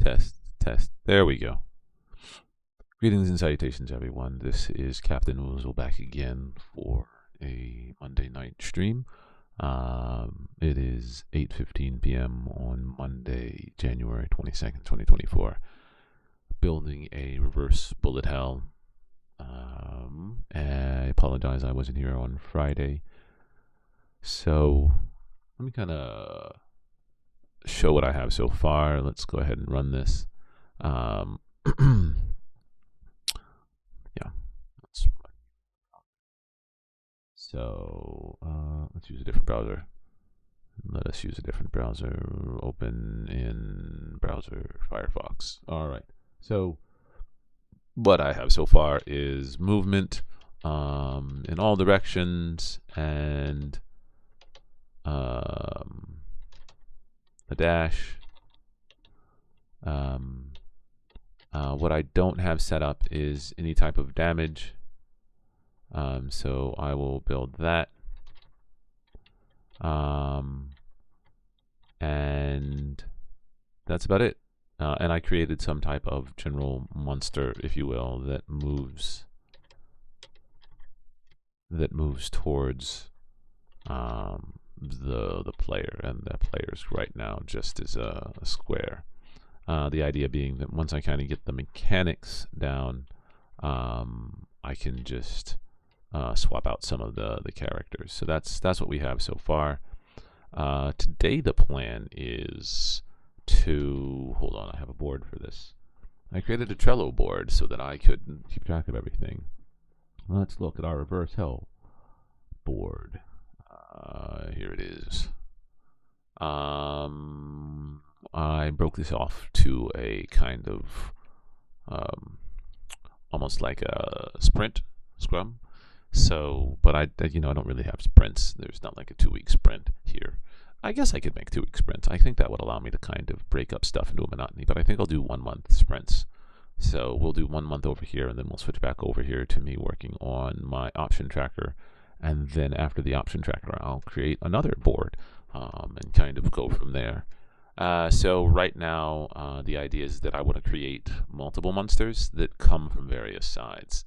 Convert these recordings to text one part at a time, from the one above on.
test. There we go. Greetings and salutations, everyone. This is CptWoozle back again for a Monday night stream. It is 8:15 p.m. on Monday, January 22nd, 2024. Building a reverse bullet hell. I apologize I wasn't here on Friday. So let me kind of show what I have so far. Let's go ahead and run this. Yeah. So let's use a different browser. Let us use a different browser. Open in browser Firefox. All right. So what I have so far is movement in all directions and a dash. What I don't have set up is any type of damage. So I will build that. And that's about it. And I created some type of general monster, if you will, that moves towards the player, and the player's right now just is a square. The idea being that once I kind of get the mechanics down, I can just swap out some of the characters. So that's what we have so far. Today the plan is to, hold on, I have a board for this. I created a Trello board so that I could keep track of everything. Let's look at our reverse hell board. Here it is. I broke this off to a kind of almost like a sprint scrum. So, but I don't really have sprints. There's not like a 2-week sprint here. I guess I could make 2-week sprints. I think that would allow me to kind of break up stuff into a monotony, but I think I'll do 1-month sprints. So we'll do 1 month over here, and then we'll switch back over here to me working on my option tracker. And then after the option tracker, I'll create another board and kind of go from there. So right now, the idea is that I want to create multiple monsters that come from various sides.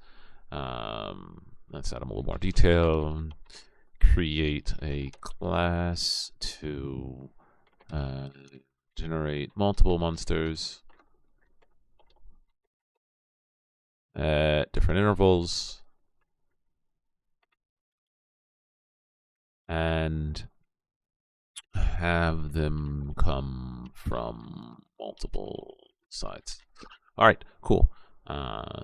Let's add them a little more detail. Create a class to generate multiple monsters at different intervals, and have them come from multiple sides. All right, cool.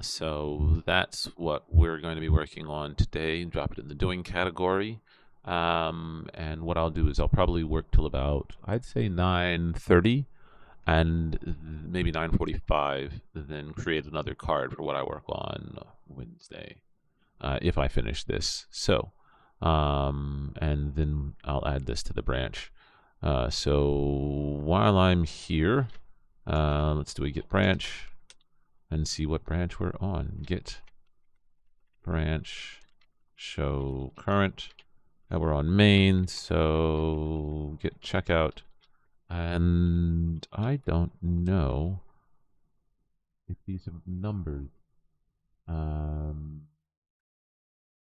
So that's what we're going to be working on today. Drop it in the doing category. And what I'll do is I'll probably work till about, I'd say 9:30 and maybe 9:45, then create another card for what I work on Wednesday, if I finish this. So, and then I'll add this to the branch. So while I'm here, let's do a get branch and see what branch we're on. Get branch, show current, and we're on main, so get checkout. And I don't know if these have numbers.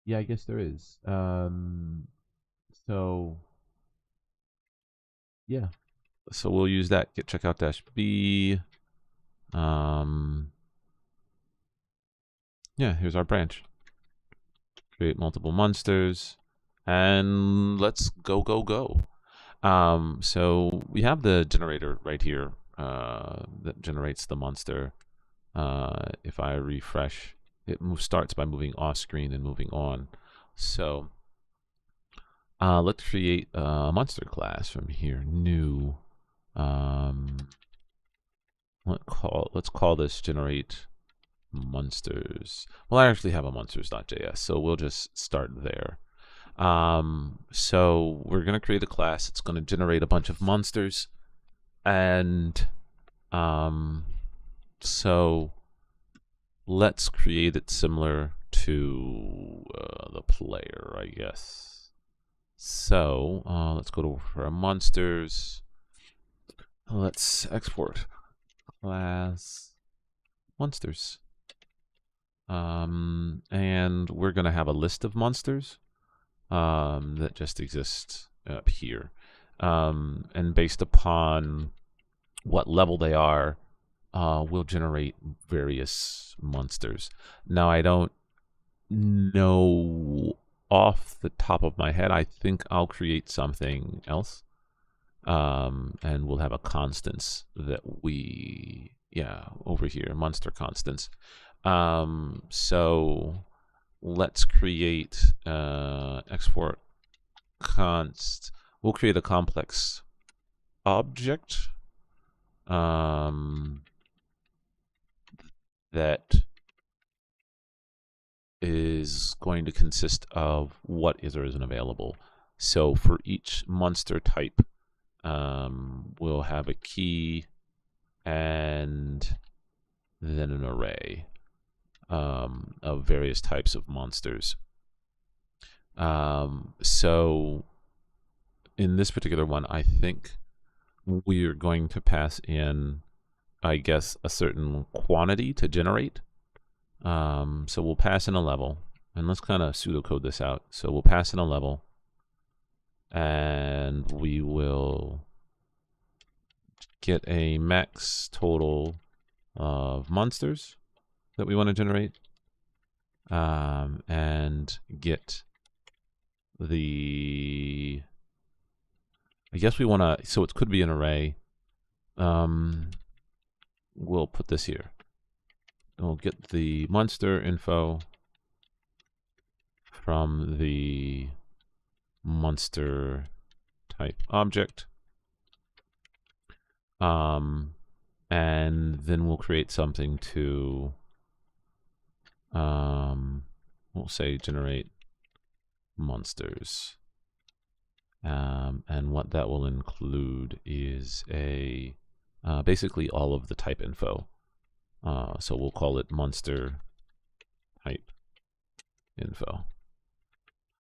Yeah, I guess there is. So yeah, so we'll use that. Get checkout dash B. Yeah, here's our branch. Create multiple monsters, and let's go. So we have the generator right here that generates the monster. If I refresh, it starts by moving off screen and moving on. So let's create a monster class from here. New. Let's call this generate monsters. Well, I actually have a monsters.js, so we'll just start there. So we're going to create a class. It's going to generate a bunch of monsters, and so let's create it similar to the player, I guess. So let's go to for our monsters. Let's export class monsters. And we're going to have a list of monsters that just exist up here. And based upon what level they are, we'll generate various monsters. Now, I don't know off the top of my head. I think I'll create something else. And we'll have a constants that we, over here, monster constants. So let's create export const. We'll create a complex object that is going to consist of what is or isn't available. So for each monster type, we'll have a key and then an array of various types of monsters. So in this particular one, I think we're going to pass in, I guess, a certain quantity to generate. So we'll pass in a level, and let's kind of pseudocode this out. So we'll pass in a level, and we will get a max total of monsters that we want to generate, and get the, I guess we want to, so it could be an array. We'll put this here. We'll get the monster info from the monster type object. And then we'll create something to, we'll say generate monsters. And what that will include is a basically all of the type info. So we'll call it monster type info.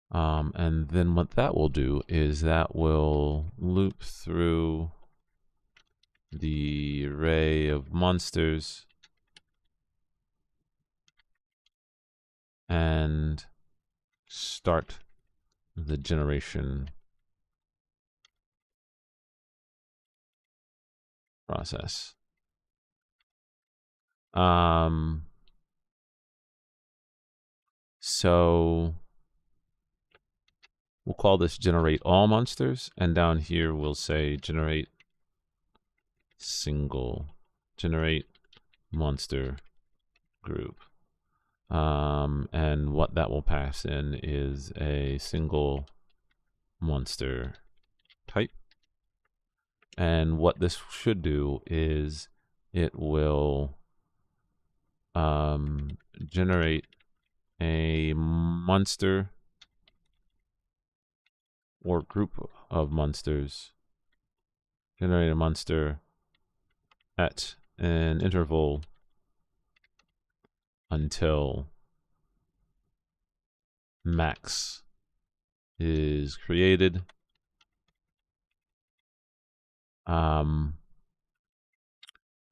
And then what that will do is that will loop through the array of monsters and start the generation process. So we'll call this generate all monsters, and down here we'll say generate single, generate monster group. And what that will pass in is a single monster type. And what this should do is it will generate a monster or group of monsters, generate a monster at an interval until max is created. And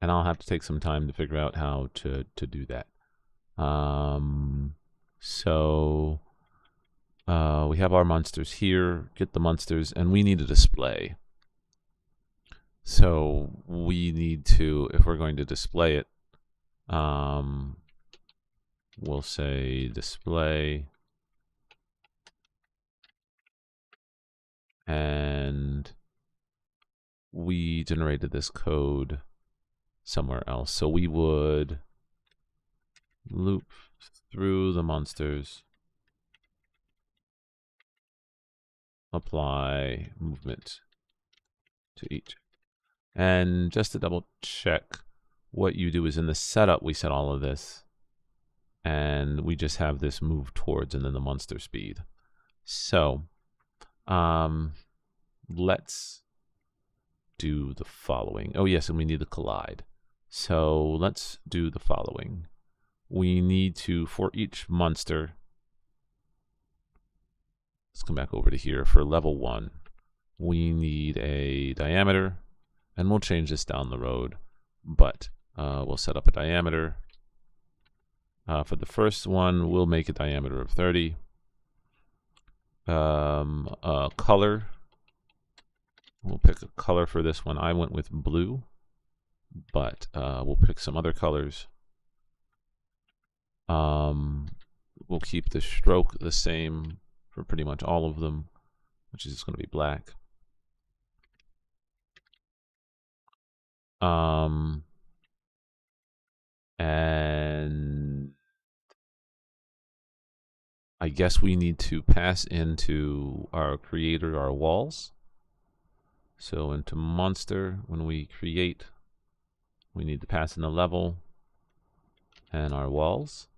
I'll have to take some time to figure out how to do that. So we have our monsters here, get the monsters, and we need a display. So we need to, if we're going to display it, we'll say display, and we generated this code somewhere else. So we would loop through the monsters, apply movement to each. And just to double check, what you do is in the setup, we set all of this, and we just have this move towards and then the monster speed. So let's do the following. Oh yes, and we need to collide. So let's do the following. We need to, for each monster, let's come back over to here. For level 1, we need a diameter, and we'll change this down the road, but We'll set up a diameter. For the first one, we'll make a diameter of 30. Color. We'll pick a color for this one. I went with blue, but we'll pick some other colors. We'll keep the stroke the same for pretty much all of them, which is just going to be black. And I guess we need to pass into our creator our walls. So into monster, when we create, we need to pass in the level and our walls.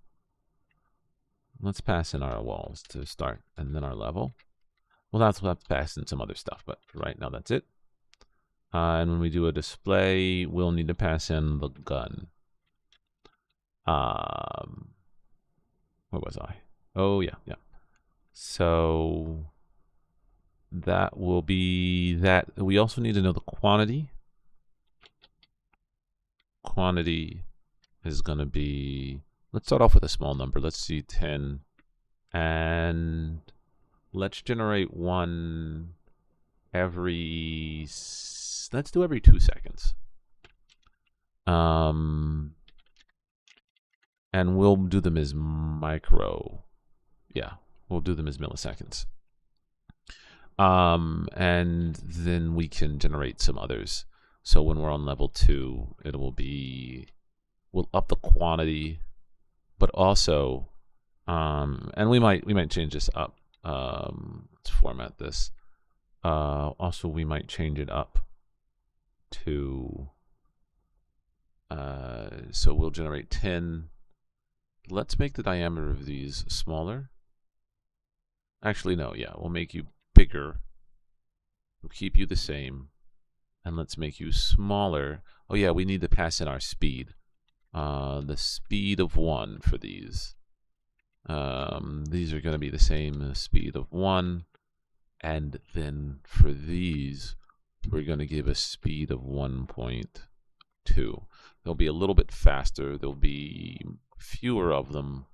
Let's pass in our walls to start, and then our level. Well, that's we'll have to pass in some other stuff, but for right now, that's it. And when we do a display, we'll need to pass in the gun. Where was I? Oh, yeah. So that will be that. We also need to know the quantity. Quantity is going to be, let's start off with a small number. Let's see, 10. And let's generate one every, let's do every 2 seconds. And we'll do them as micro. Yeah, we'll do them as milliseconds. And then we can generate some others. So when we're on level 2, it will be, we'll up the quantity, but also, and we might change this up. Let's format this. Also, we might change it up to, so we'll generate 10. Let's make the diameter of these smaller. Actually, no, yeah, we'll make you bigger. We'll keep you the same. And let's make you smaller. Oh yeah, we need to pass in our speed. The speed of 1 for these. These are going to be the same speed of 1. And then for these, we're going to give a speed of 1.2. They'll be a little bit faster. There'll be fewer of them.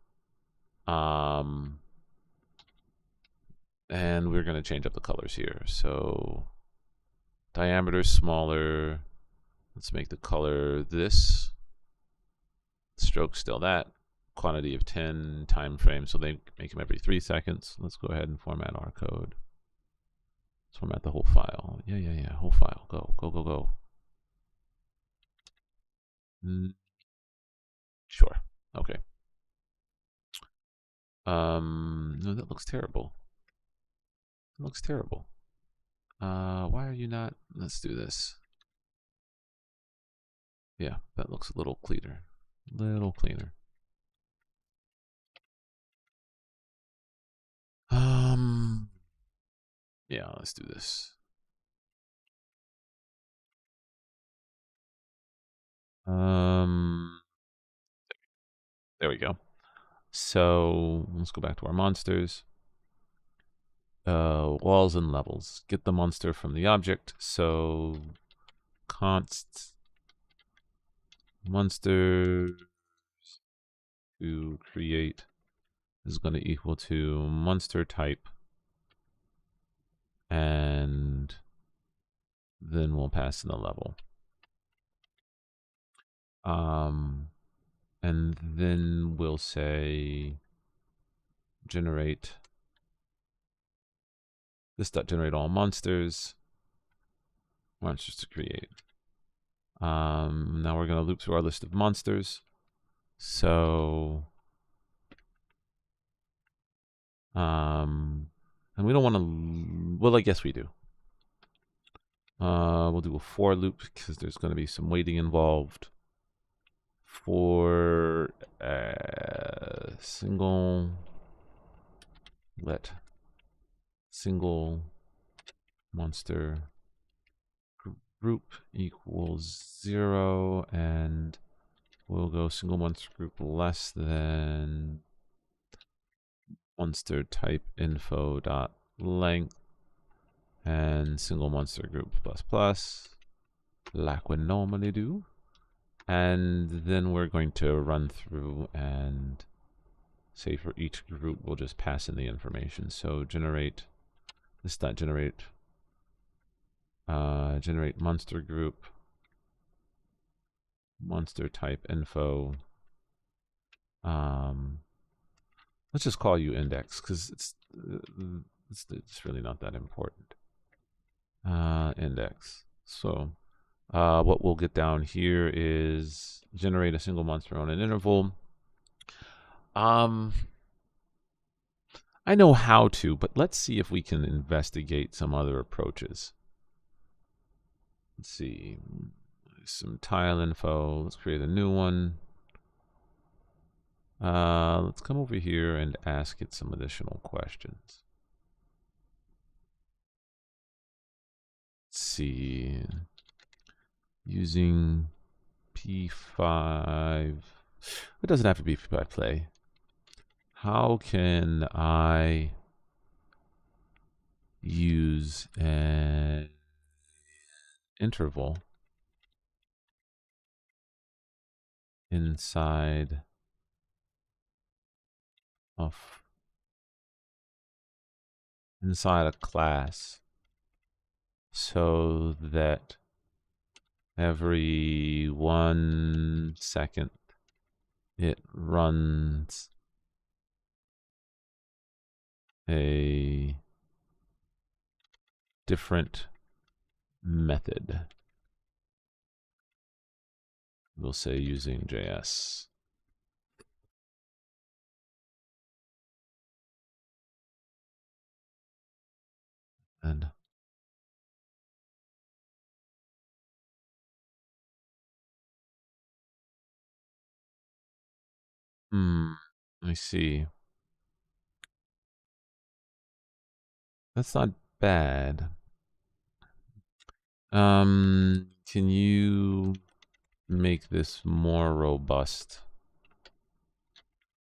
And we're going to change up the colors here. So diameter smaller. Let's make the color this. Stroke still that. Quantity of 10. Time frame. So they make them every 3 seconds. Let's go ahead and format our code. Let's format the whole file. Yeah. Whole file. Go. Sure. Okay. No, that looks terrible. It looks terrible. Why are you not? Let's do this. Yeah, that looks a little cleaner. Yeah, let's do this. There we go. So let's go back to our monsters. Walls and levels. Get the monster from the object. So const monsters to create is going to equal to monster type, and then we'll pass in the level. And then we'll say generate this.generate all monsters to create. Now we're going to loop through our list of monsters. So and we don't want to, well, I guess we do. We'll do a for loop because there's going to be some waiting involved. For single monster group equals 0, and we'll go single monster group less than monster type info dot length, and single monster group plus plus, like we normally do. And then we're going to run through and say for each group, we'll just pass in the information. So generate, this dot generate, generate monster group, monster type info. Let's just call you index because it's really not that important. Index. So what we'll get down here is generate a single monster on an interval. I know how to, but let's see if we can investigate some other approaches. Let's see. Some tile info. Let's create a new one. Let's come over here and ask it some additional questions. Let's see. Using P5. It doesn't have to be P5 play. How can I use an interval inside a class so that every 1 second it runs a different method. We'll say using JS. And let me see. That's not bad. Can you make this more robust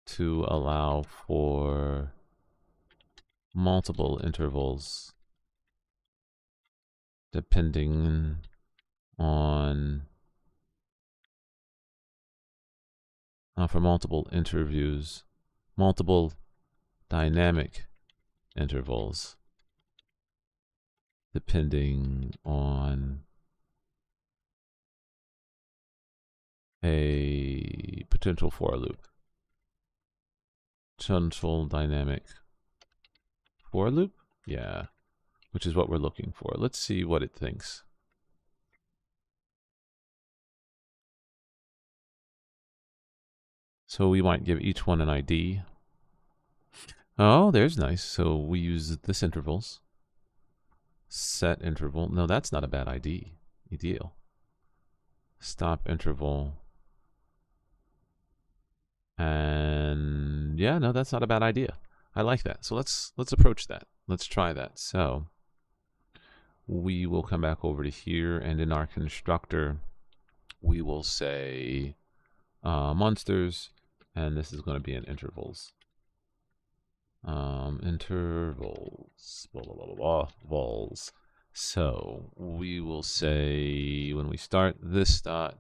to allow for multiple intervals depending on for multiple interviews, multiple dynamic intervals depending on a potential for loop. Potential dynamic for loop? Yeah, which is what we're looking for. Let's see what it thinks. So we might give each one an ID. Oh, there's nice. So we use this intervals. Set interval. No, that's not a bad ID. Ideal. Stop interval. And yeah, no, that's not a bad idea. I like that. So let's approach that. Let's try that. So we will come back over to here, and in our constructor, we will say monsters, and this is going to be in intervals. Intervals, blah, blah, blah, blah, vols. So we will say when we start this dot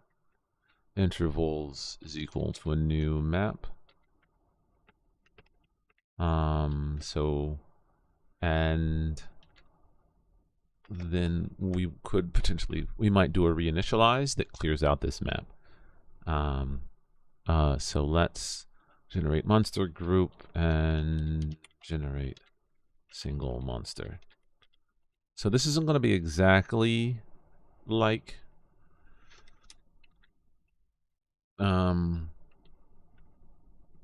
intervals is equal to a new map. And then we could potentially, we might do a reinitialize that clears out this map. So let's generate monster group and generate single monster. So this isn't going to be exactly like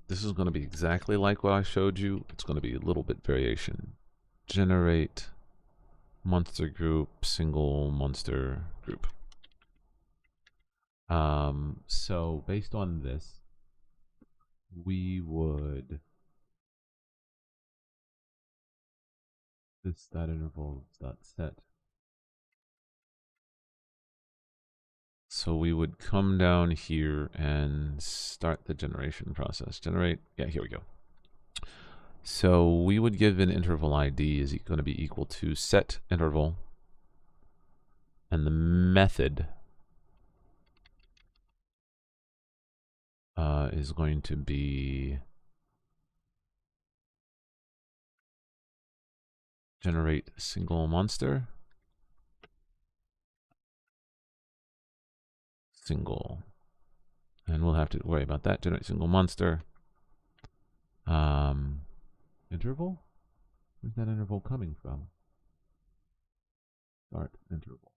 this is going to be exactly like what I showed you. It's going to be a little bit variation. Generate monster group, single monster group. So based on this, we would this dot interval dot set. So we would come down here and start the generation process. Generate, yeah, here we go. So we would give an interval ID is going to be equal to set interval, and the method is going to be generate single monster, single, and we'll have to worry about that. Generate single monster. Interval? Where's that interval coming from? Start interval.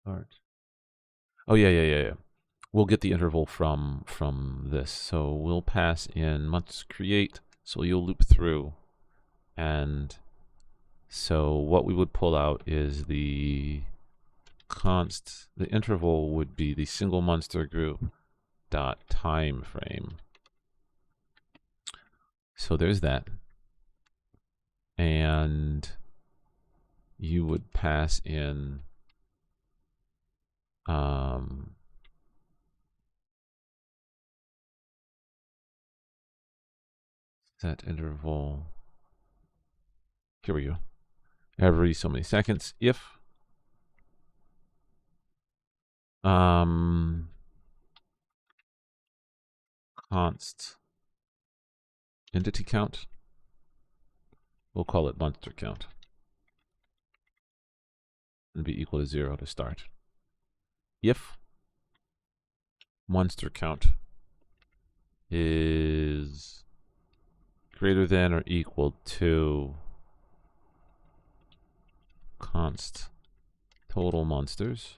Start. Oh yeah. We'll get the interval from this. So we'll pass in must create. So you'll loop through, and so what we would pull out is the the interval would be the single monster group dot time frame. So there's that, and you would pass in set interval. Here we go. Every so many seconds, if const entity count, we'll call it monster count, and be equal to 0 to start. If monster count is greater than or equal to const total monsters,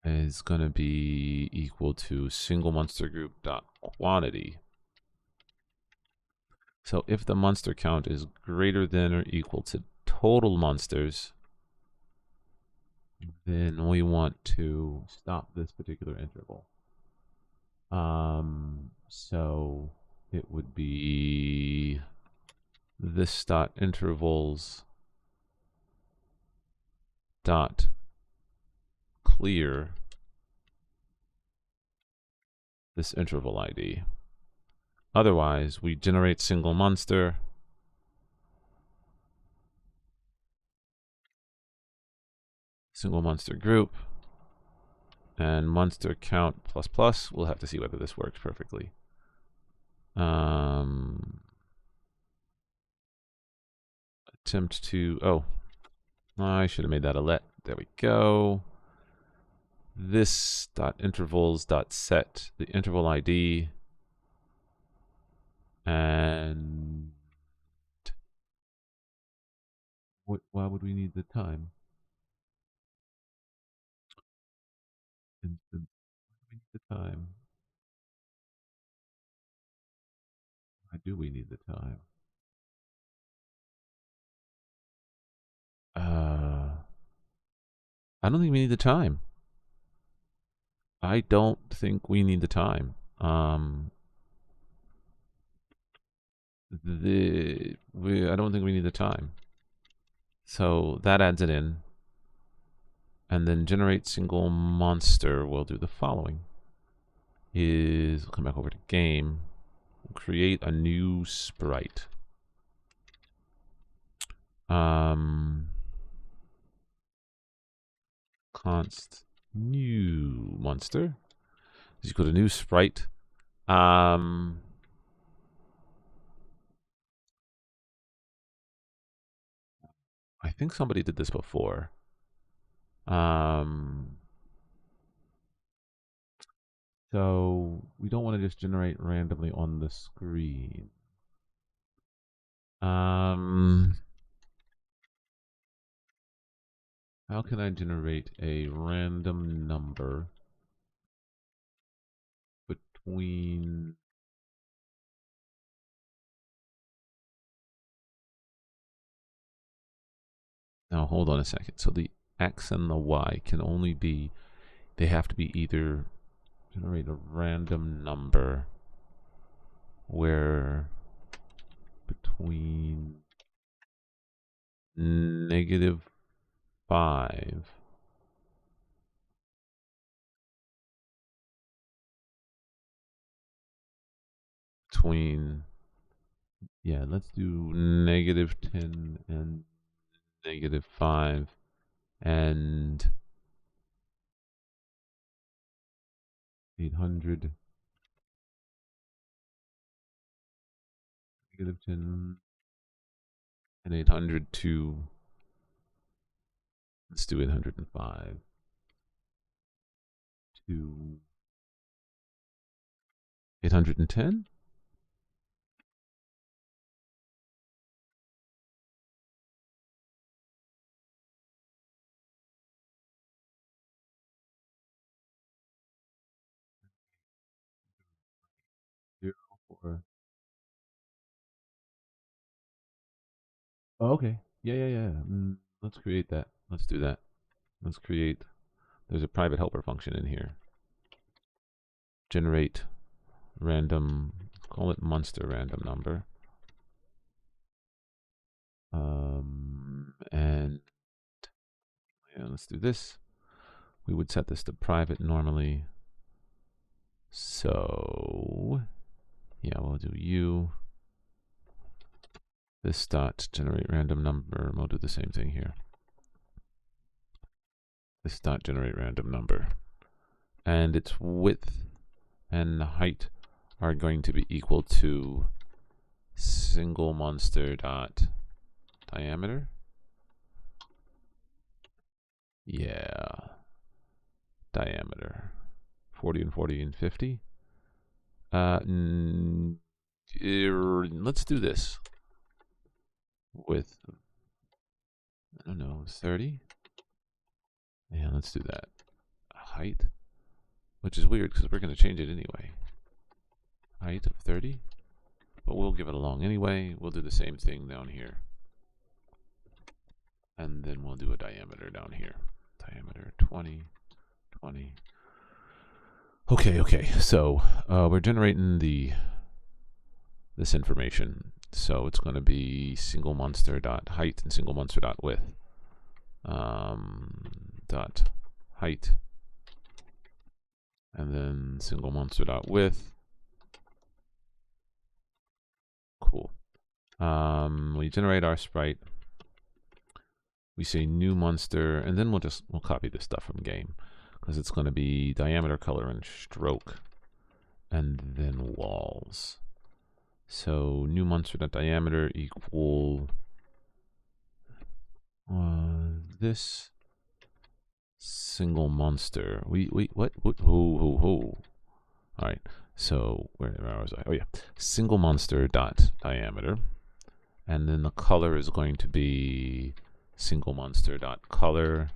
is going to be equal to single monster group dot quantity. So if the monster count is greater than or equal to total monsters, then we want to stop this particular interval. So it would be this dot intervals dot clear this interval ID. Otherwise, we generate single monster, single monster group, and monster count plus plus. We'll have to see whether this works perfectly. Attempt to, oh, I should have made that a let. There we go. This dot intervals dot set the interval ID, and why would we need the time? Instance. Why do we need the time? Why do we need the time? I don't think we need the time. I don't think we need the time. I don't think we need the time. So that adds it in. And then generate single monster will do the following. We'll come back over to game. We'll create a new sprite. Const new monster is equal to new sprite. I think somebody did this before. So we don't want to just generate randomly on the screen. How can I generate a random number between now hold on a second. So the X and the Y can only be, they have to be either generate a random number where between -5 between Yeah, let's do -10 and -5 and 800. -10 and 800 to, let's do 805 to 810. Zero, four. Oh, okay. Yeah, yeah, yeah. Let's create that. Let's do that. Let's create. There's a private helper function in here. Generate random. Call it monster random number. And yeah, let's do this. We would set this to private normally. So yeah, we'll do u. This dot generate random number. And we'll do the same thing here. This dot generate random number. And its width and height are going to be equal to single monster dot diameter. Yeah. Diameter. 40 and 40 and 50. Let's do this with, I don't know, 30. Yeah, let's do that. Height, which is weird because we're going to change it anyway. Height of 30, but we'll give it a long anyway. We'll do the same thing down here. And then we'll do a diameter down here. Diameter 20, 20. Okay. So we're generating this information. So it's going to be single monster dot height and single monster dot width. Dot height, and then single monster dot width. Cool. We generate our sprite. We say new monster, and then we'll copy this stuff from game because it's going to be diameter, color, and stroke, and then walls. So new monster dot diameter equal this single monster. What? All right. So where was I? Oh yeah, single monster dot diameter, and then the color is going to be single monster dot color,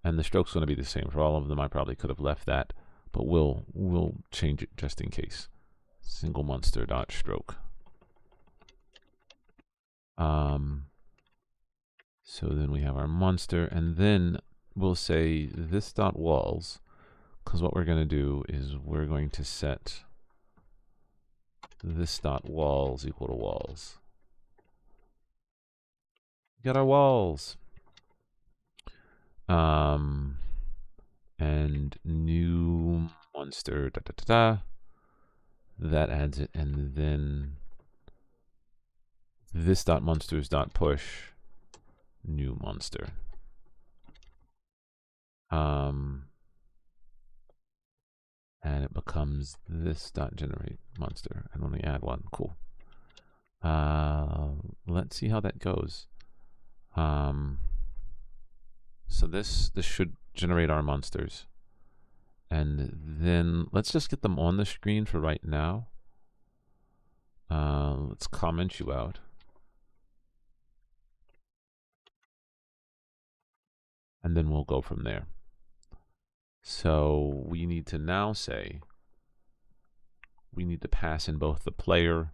and the stroke's going to be the same for all of them. I probably could have left that, but we'll change it just in case. Single monster dot stroke. So then we have our monster, and then we'll say this dot walls, because what we're going to do is we're going to set this dot walls equal to walls. We got our walls. And new monster that adds it, and then this dot monsters dot push new monster. And it becomes this dot generate monster, and only add one. Cool. Let's see how that goes. So this should generate our monsters, and then let's just get them on the screen for right now. Let's comment you out, and then we'll go from there. So we need to now say we need to pass in both the player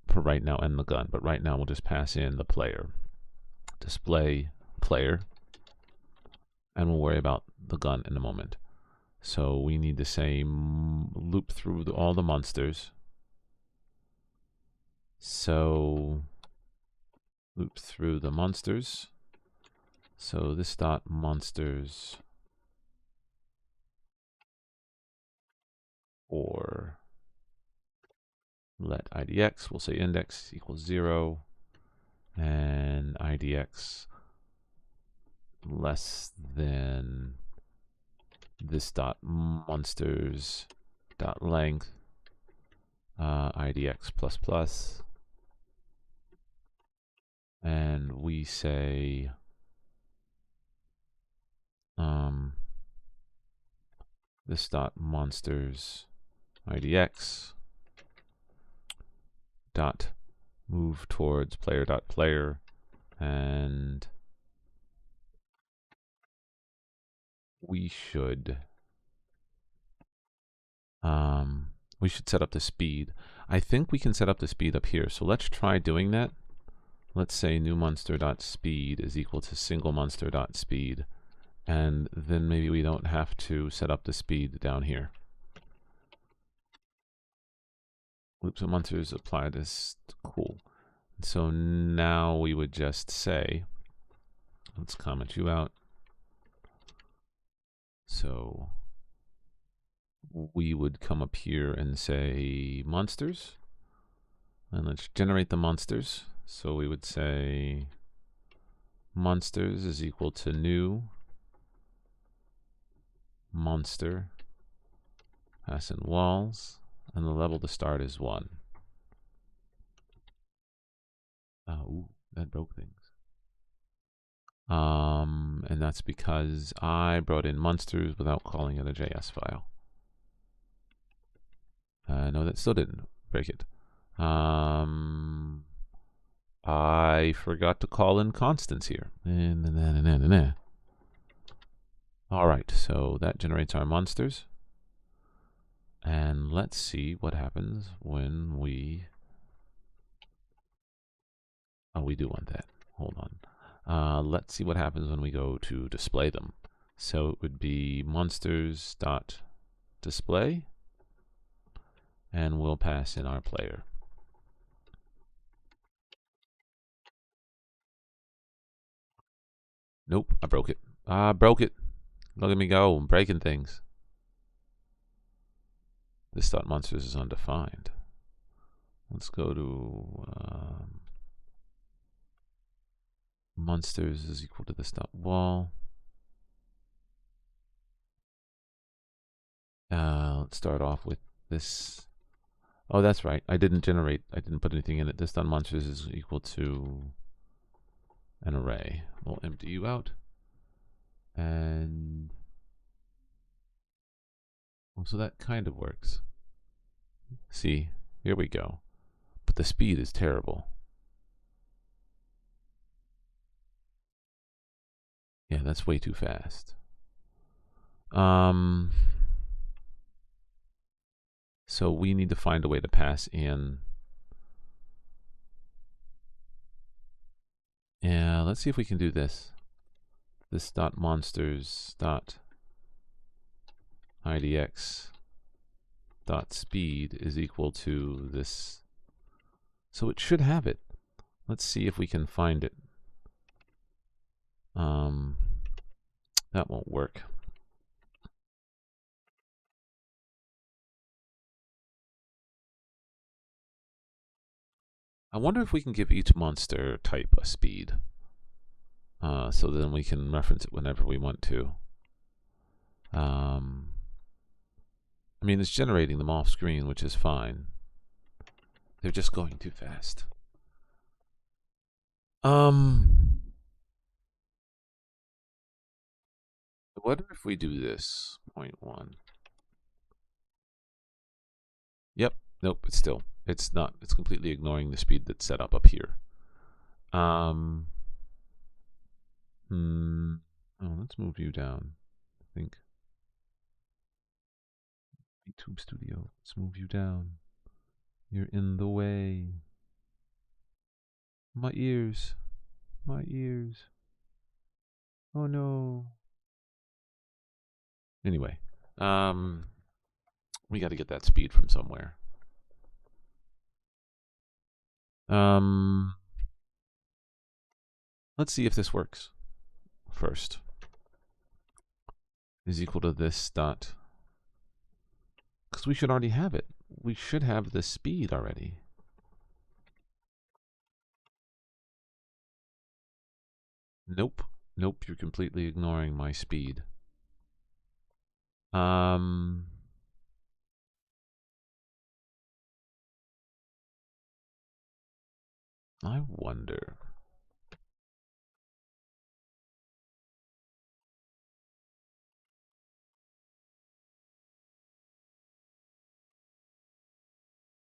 for right now and the gun, but right now we'll just pass in the player. Display player, and we'll worry about the gun in a moment. So we need to say loop through all the monsters. So loop through the monsters. So this dot monsters or let idx, we'll say index equals 0, and idx less than this dot monsters dot length idx plus plus, and we say this dot monsters idx dot move towards player dot player, and we should set up the speed. I think we can set up the speed up here, so let's try doing that. Let's say new monster dot speed is equal to single monster dot speed, and then maybe we don't have to set up the speed down here. Loops of monsters apply this. Cool. So now we would just say, let's comment you out. So we would come up here and say monsters, and let's generate the monsters. So we would say monsters is equal to new monster pass in walls, and the level to start is 1. Ooh, that broke things. And that's because I brought in monsters without calling it a JS file. No, that still didn't break it. I forgot to call in constants here. Alright, so that generates our monsters. And let's see what happens when we... Oh, we do want that. Hold on. Let's see what happens when we go to display them. So it would be monsters dot display, and we'll pass in our player. Nope, I broke it. I broke it. Look at me go. I'm breaking things. This dot monsters is undefined. Let's go to monsters is equal to this dot wall. Let's start off with this. Oh, that's right. I didn't put anything in it. This dot monsters is equal to an array. We'll empty you out. And so that kind of works. See, here we go. But the speed is terrible. Yeah, that's way too fast. So we need to find a way to pass in. Yeah, let's see if we can do this. This dot monsters dot idx dot speed is equal to this. So it should have it. Let's see if we can find it. That won't work. I wonder if we can give each monster type a speed. So then we can reference it whenever we want to. I mean, it's generating them off screen, which is fine. They're just going too fast. What if we do this? 0.1. Yep. Nope. It's not. It's completely ignoring the speed that's set up here. Oh, let's move you down. I think. YouTube Studio. Let's move you down. You're in the way. My ears. My ears. Oh no. Anyway, we got to get that speed from somewhere. Let's see if this works. First is equal to this dot, because we should already have it. we should have the speed already. Nope. Nope, you're completely ignoring my speed. I wonder.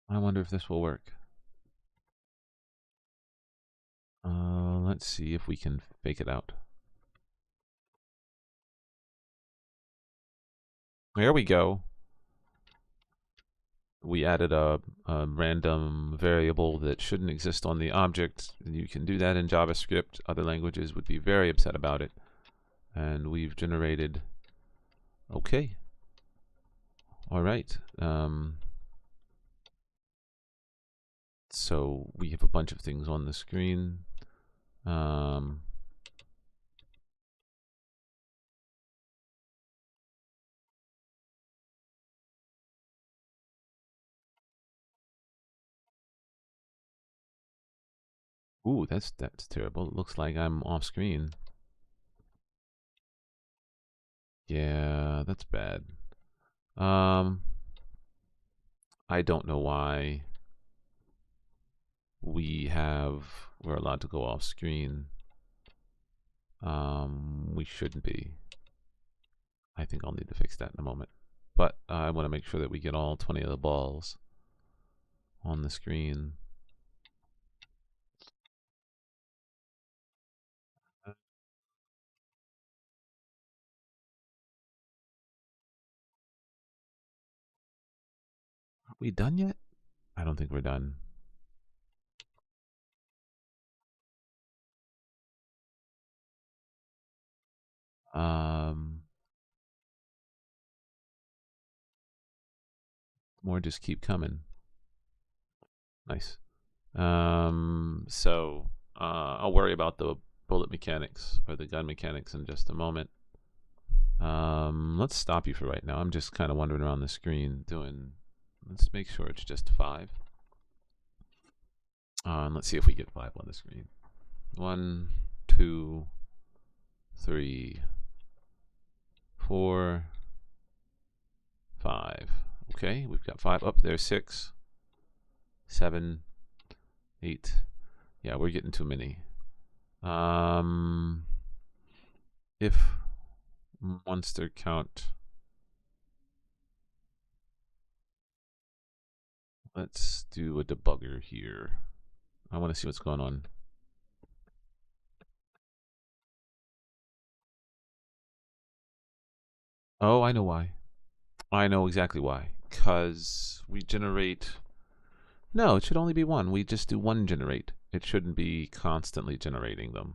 I wonder if this will work. Let's see if we can fake it out. There we go. We added a random variable that shouldn't exist on the object. You can do that in JavaScript. Other languages would be very upset about it. And we've generated. Okay. All right. So we have a bunch of things on the screen. Ooh, that's terrible. It looks like I'm off screen. Yeah, that's bad. I don't know why we're allowed to go off screen. We shouldn't be. I think I'll need to fix that in a moment. But I want to make sure that we get all 20 of the balls on the screen. Are we done yet? I don't think we're done. More just keep coming. Nice. So I'll worry about the bullet mechanics or the gun mechanics in just a moment. Let's stop you for right now. I'm just kind of wandering around the screen doing. Let's make sure it's just 5. And let's see if we get 5 on the screen. 1, 2, 3, 4, 5. Okay, we've got 5 up there. 6, 7, 8. Yeah, we're getting too many. If monster count. Let's do a debugger here. I want to see what's going on. Oh, I know why. I know exactly why. Because we generate. No, it should only be 1. We just do 1 generate. It shouldn't be constantly generating them.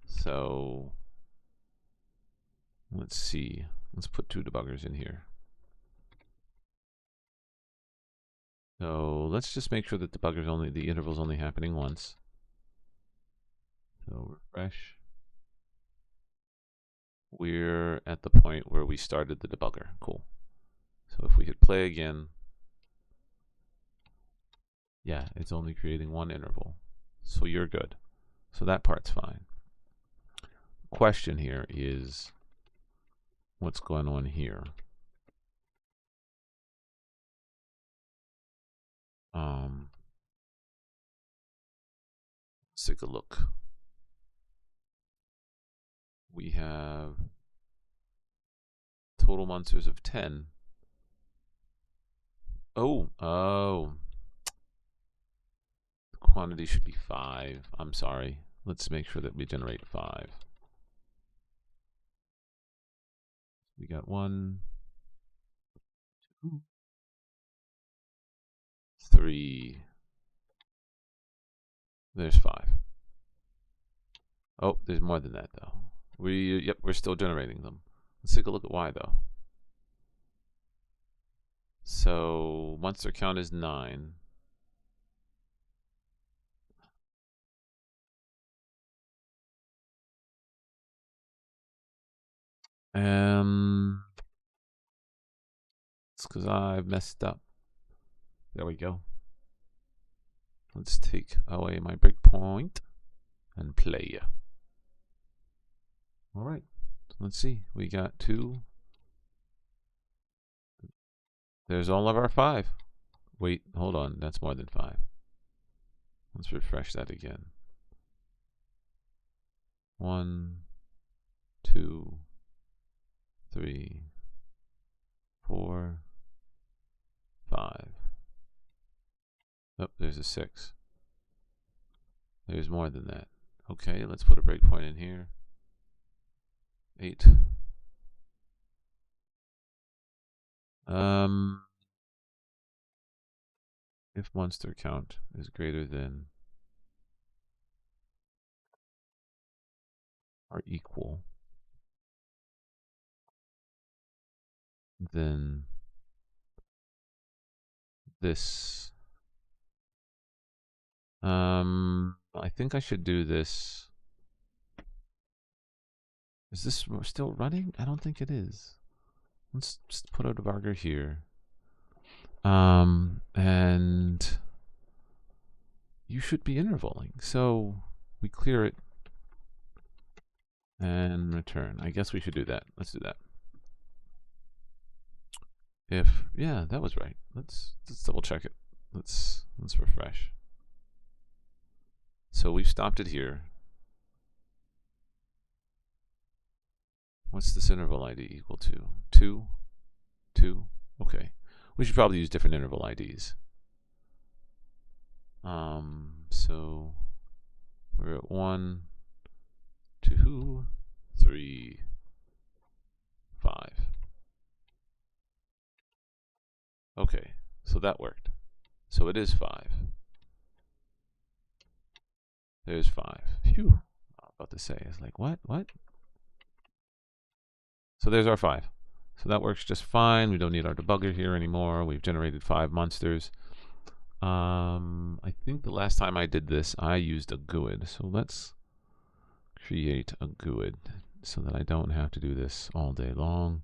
So let's see. Let's put 2 debuggers in here. So let's just make sure that the interval's only happening once. So refresh. We're at the point where we started the debugger. Cool. So if we hit play again, yeah, it's only creating 1 interval. So you're good. So that part's fine. Question here is what's going on here? Let's take a look. We have total monsters of 10. Oh. The quantity should be 5. I'm sorry. Let's make sure that we generate 5. We got 1, 2, 3. There's 5. Oh, there's more than that though. We're still generating them. Let's take a look at why though. So monster count is 9. It's because I've messed up. There we go. Let's take away my breakpoint and play. All right. Let's see. We got 2. There's all of our 5. Wait, hold on. That's more than 5. Let's refresh that again. 1, 2, 3, 4, 5. Oh, there's a 6. There's more than that. Okay, let's put a breakpoint in here. 8. If monster count is greater than or equal, then this, I think I should do this. Is this still running? I don't think it is. Let's just put a debugger here. And you should be intervaling. So we clear it and return. I guess we should do that. Let's do that. Yeah, that was right. Let's double check it. Let's refresh. So we've stopped it here. What's this interval ID equal to? 2, 2. Okay. We should probably use different interval IDs. So we're at 1, 2, 3, 5. Okay, so that worked. So it is 5. There's 5. Phew. I was about to say, it's like, what? So there's our 5. So that works just fine. We don't need our debugger here anymore. We've generated 5 monsters. I think the last time I did this, I used a GUID. So let's create a GUID so that I don't have to do this all day long.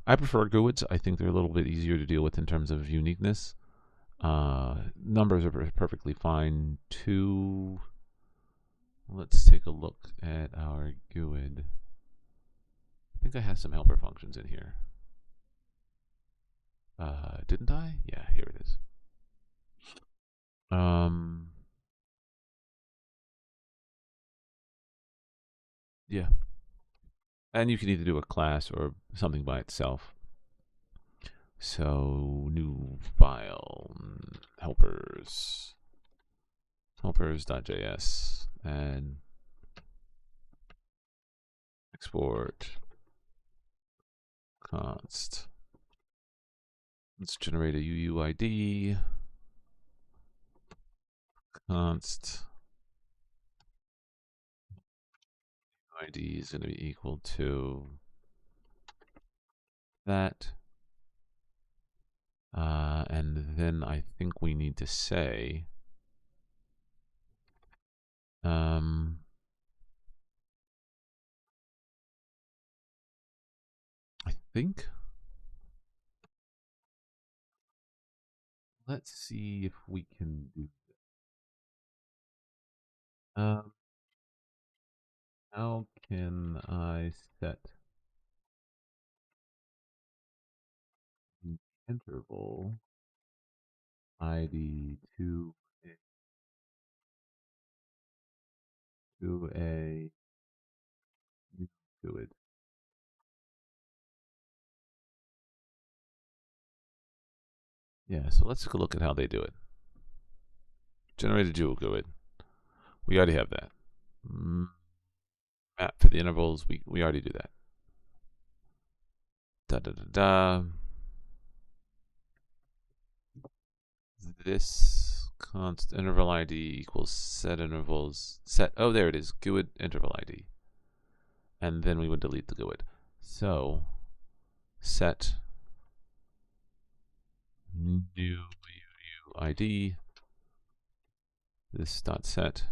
I prefer GUIDs. I think they're a little bit easier to deal with in terms of uniqueness. Numbers are perfectly fine too. Let's take a look at our GUID. I think I have some helper functions in here. Didn't I? Yeah, here it is. Yeah. And you can either do a class or something by itself. So new file, helpers.js, and export const. Let's generate a UUID. Const ID is going to be equal to that. And then I think we need to say I think let's see if we can do how can I set the interval ID to a GUID? Yeah, so let's take a look at how they do it. Generate a dual GUID. We already have that. Map for the intervals, we already do that. This const interval ID equals set intervals set. Oh, there it is. GUID interval ID. And then we would delete the GUID. So set new UUID. This dot set.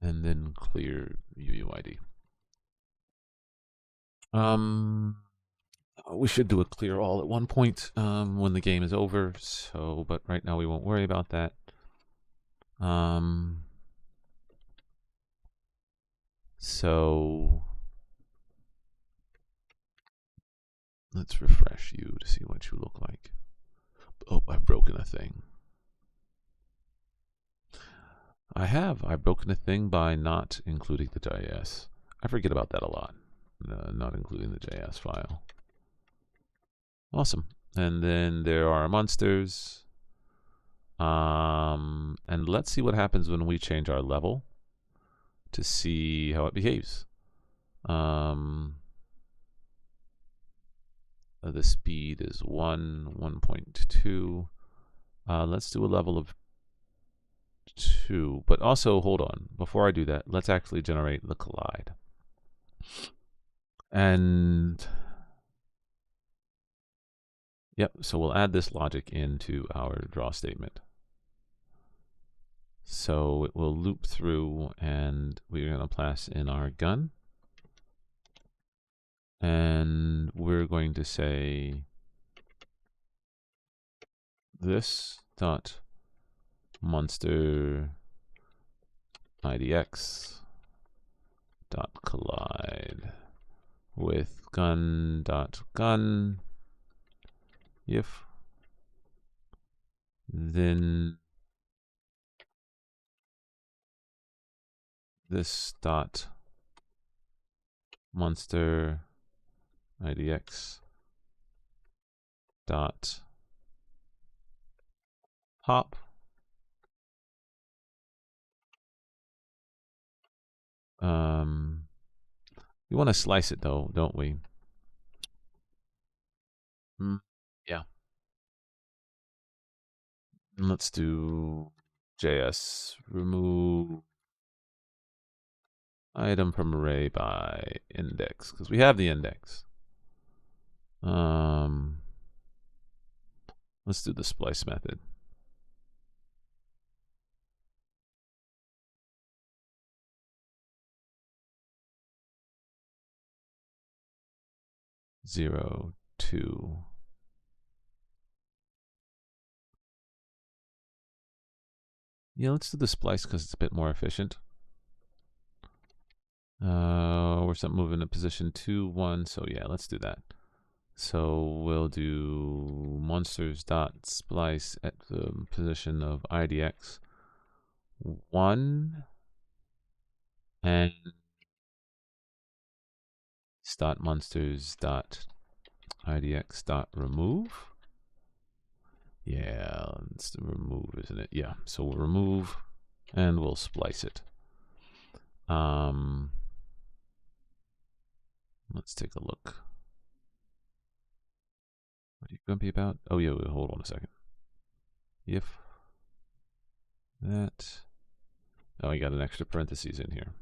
And then clear UUID. We should do a clear all at one point when the game is over. So, but right now we won't worry about that. So let's refresh you to see what you look like. Oh, I've broken a thing. I've broken a thing by not including the JS. I forget about that a lot. Not including the JS file. Awesome. And then there are monsters. And let's see what happens when we change our level to see how it behaves. The speed is 1.2. Let's do a level of 2. But also, hold on. Before I do that, let's actually generate the collide. And yep, so we'll add this logic into our draw statement. So it will loop through, and we're going to pass in our gun. And we're going to say this dot monster idx dot collide with gun dot gun if then this dot monster idx dot pop we want to slice it though, don't we? Yeah. Let's do JS remove item from array by index, because we have the index. Let's do the splice method. Zero, 2. Yeah, let's do the splice because it's a bit more efficient. We're moving to position 2, 1, so yeah, let's do that. So we'll do monsters dot splice at the position of idx 1 and dot monsters dot idx dot remove. Yeah, it's the remove, isn't it? Yeah, so we'll remove and we'll splice it. Let's take a look. What are you going to be about? Oh, yeah, hold on a second. If that. Oh, I got an extra parentheses in here.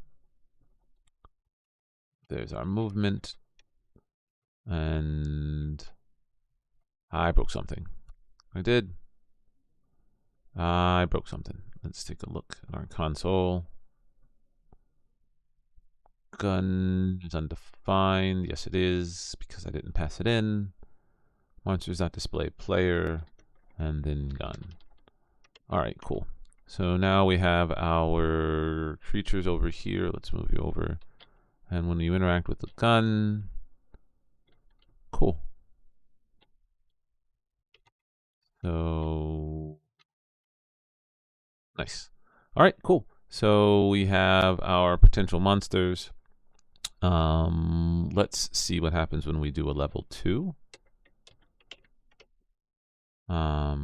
There's our movement. And I broke something. I did. I broke something. Let's take a look at our console. Gun is undefined. Yes, it is, because I didn't pass it in. Monsters not display player, and then gun. All right, cool. So now we have our creatures over here. Let's move you over. And when you interact with the gun, cool. So nice. All right, cool. So we have our potential monsters. Let's see what happens when we do a level 2. So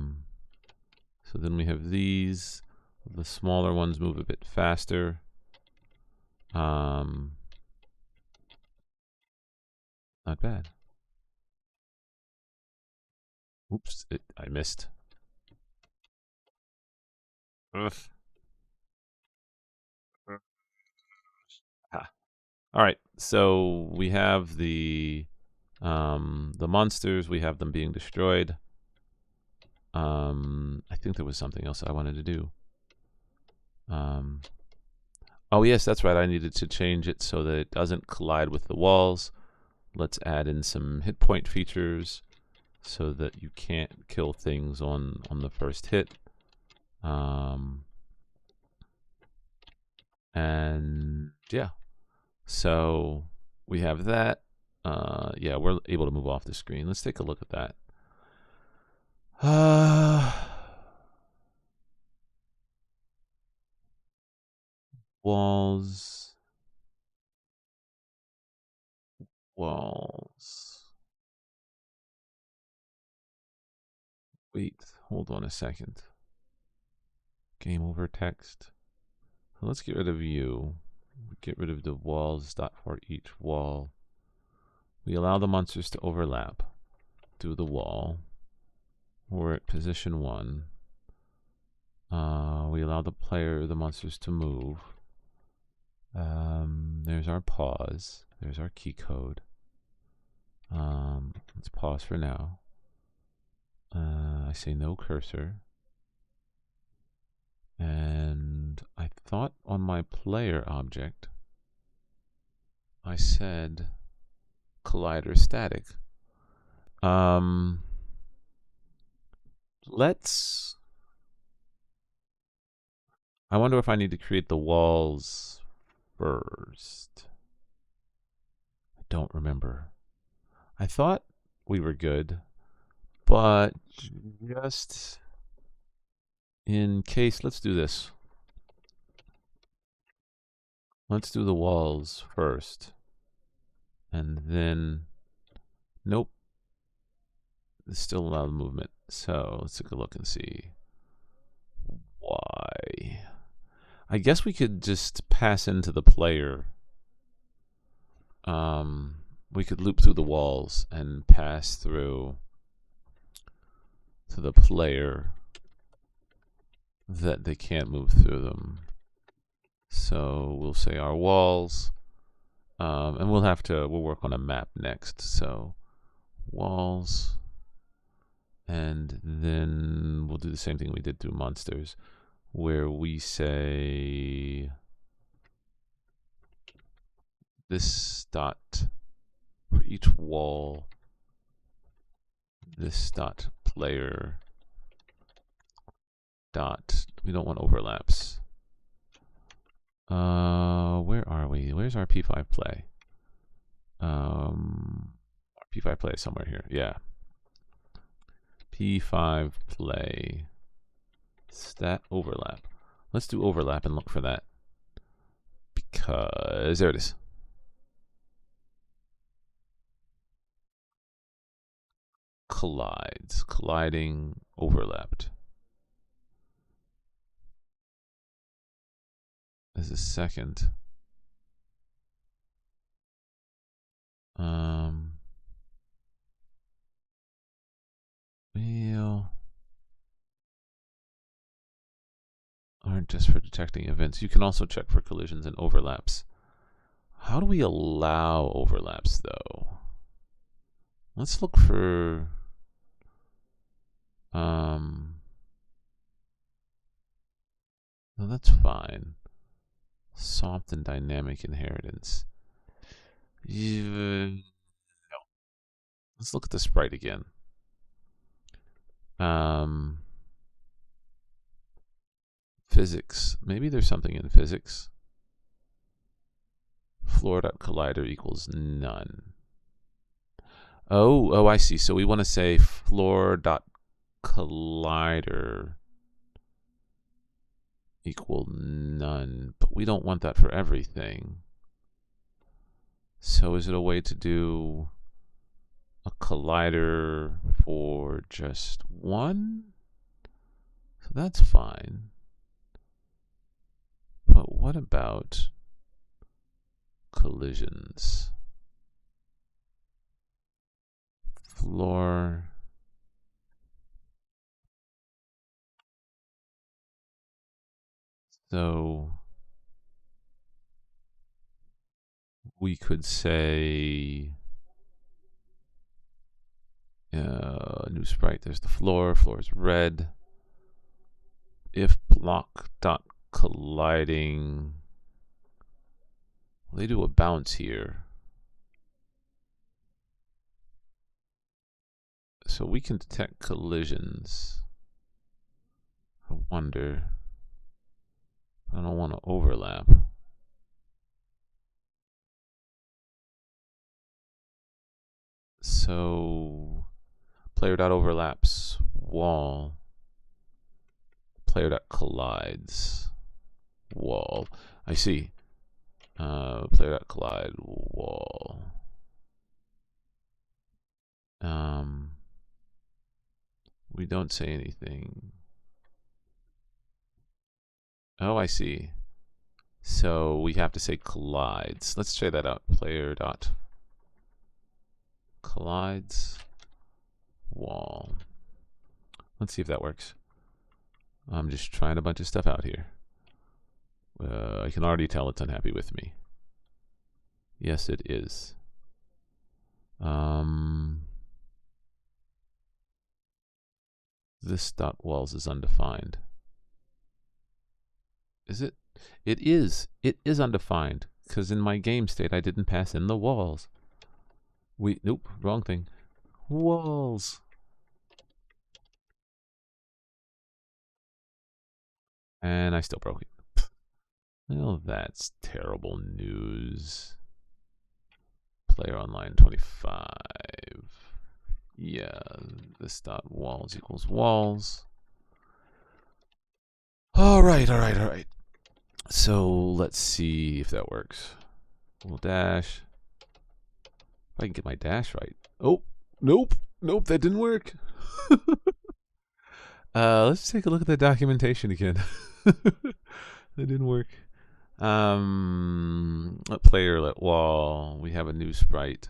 then we have these. The smaller ones move a bit faster. Not bad. Oops, I missed. Ugh. All right, so we have the monsters. We have them being destroyed. I think there was something else I wanted to do. Oh yes, that's right. I needed to change it so that it doesn't collide with the walls. Let's add in some hit point features so that you can't kill things on the first hit. And yeah, so we have that. Yeah, we're able to move off the screen. Let's take a look at that. Walls. Wait, hold on a second. Game over text. So let's get rid of you. Get rid of the walls dot for each wall. We allow the monsters to overlap through the wall. We're at position 1. We allow the monsters to move. There's our pause. There's our key code. Let's pause for now. I say no cursor. And I thought on my player object, I said collider static. I wonder if I need to create the walls first. I don't remember. I thought we were good, but just in case, let's do this. Let's do the walls first. And then, nope. It's still allow the movement. So let's take a look and see why. I guess we could just pass into the player. We could loop through the walls and pass through to the player that they can't move through them. So we'll say our walls, and we'll work on a map next. So walls, and then we'll do the same thing we did through monsters, where we say this dot for each wall, this dot player dot, we don't want overlaps. Where are we? Where's our P5 play? Our P5 play is somewhere here. Yeah. P5 play stat overlap. Let's do overlap and look for that, because there it is. Collides, colliding, overlapped. As a second. Well, aren't just for detecting events. You can also check for collisions and overlaps. How do we allow overlaps, though? Let's look for no, that's fine. Soft and dynamic inheritance. No. Let's look at the sprite again. Physics. Maybe there's something in physics. Floor.collider equals none. Oh, I see. So we want to say floor.collider equal none, but we don't want that for everything. So is it a way to do a collider for just one? So that's fine. But what about collisions? Floor. So we could say new sprite. There's the floor. Floor is red. If block dot colliding, well, they do a bounce here. So we can detect collisions. I wonder. I don't want to overlap. So player.overlaps wall. Player.collides wall. I see. Player.collide wall. We don't say anything. Oh, I see. So we have to say collides. Let's try that out. Player dot collides wall. Let's see if that works. I'm just trying a bunch of stuff out here. I can already tell it's unhappy with me. Yes, it is. This dot walls is undefined. Is it? It is. It is undefined because in my game state I didn't pass in the walls. Nope, wrong thing. Walls. And I still broke it. Well, that's terrible news. Player online 25. Yeah, this dot walls equals walls. All right. So let's see if that works. We'll dash. If I can get my dash right. Oh, nope, that didn't work. Let's take a look at the documentation again. That didn't work. Let player, let wall. We have a new sprite.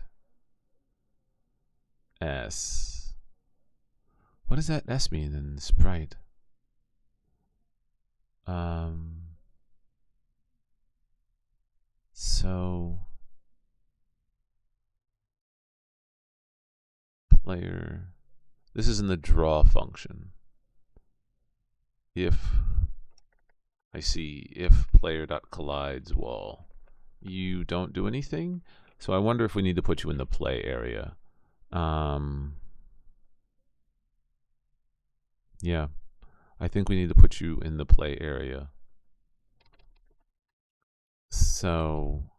S. What does that S mean in sprite? So player. This is in the draw function. If I see if player.collides wall, you don't do anything. So I wonder if we need to put you in the play area. Yeah, I think we need to put you in the play area. So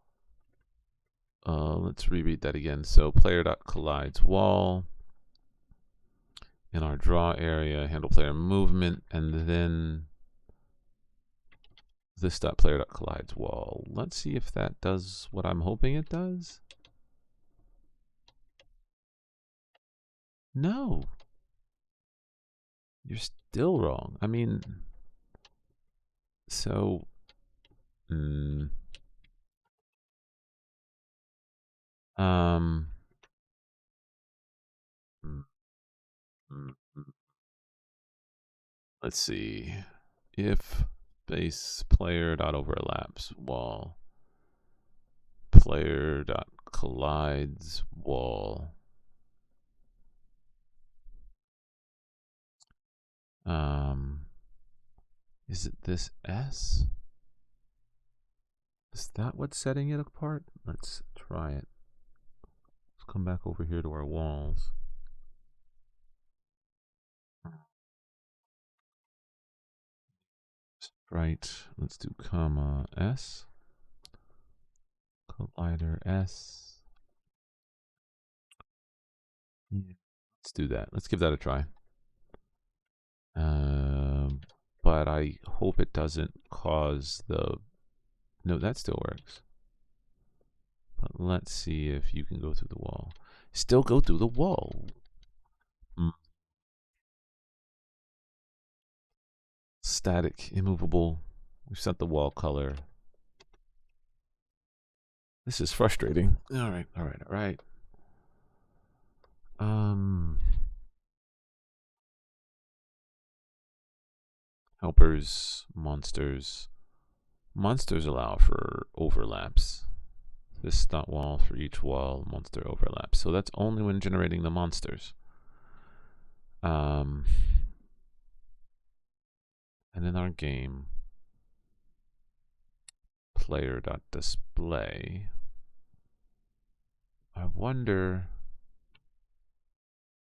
let's reread that again. So player.collides wall in our draw area, handle player movement, and then this player.collides wall. Let's see if that does what I'm hoping it does. No, you're still wrong. I mean, so let's see. If base player.overlaps wall player.collides wall. Is it this S? Is that what's setting it apart? Let's try it. Let's come back over here to our walls. Right. Let's do comma S. Collider S. Yeah. Let's do that. Let's give that a try. But I hope it doesn't cause the... No, that still works. But let's see if you can go through the wall. Still go through the wall. Static, immovable. We've set the wall color. This is frustrating. All right. Helpers, monsters. Monsters allow for overlaps. This dot wall for each wall, monster overlaps. So that's only when generating the monsters. And in our game, player.display. I wonder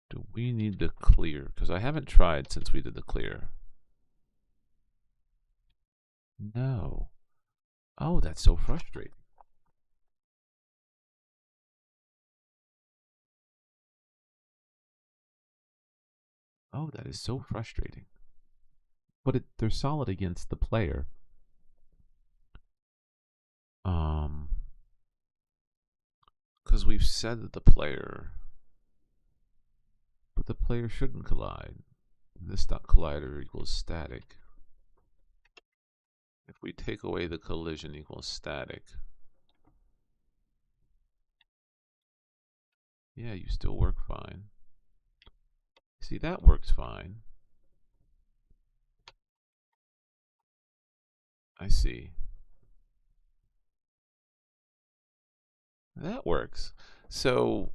Do we need the clear? Because I haven't tried since we did the clear. No. Oh, that's so frustrating. Oh, that is so frustrating. But they're solid against the player. Because we've said that the player, but the player shouldn't collide. This dot collider equals static. If we take away the collision equals static, yeah, you still work fine. See, that works fine. I see. That works. So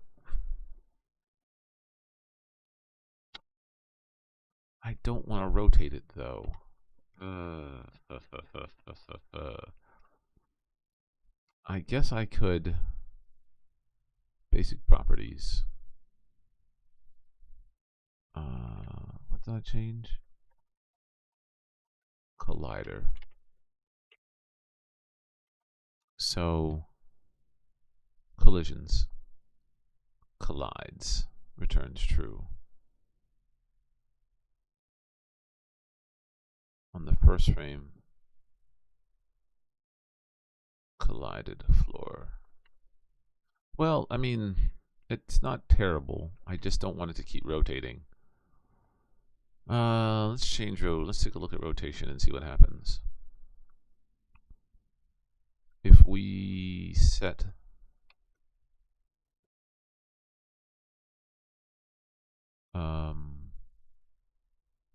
I don't want to rotate it though. I guess I could basic properties. What did I change? Collider. So collisions. Collides. Returns true. On the first frame, collided floor. Well, I mean, it's not terrible. I just don't want it to keep rotating. Let's change row. Let's take a look at rotation and see what happens. If we set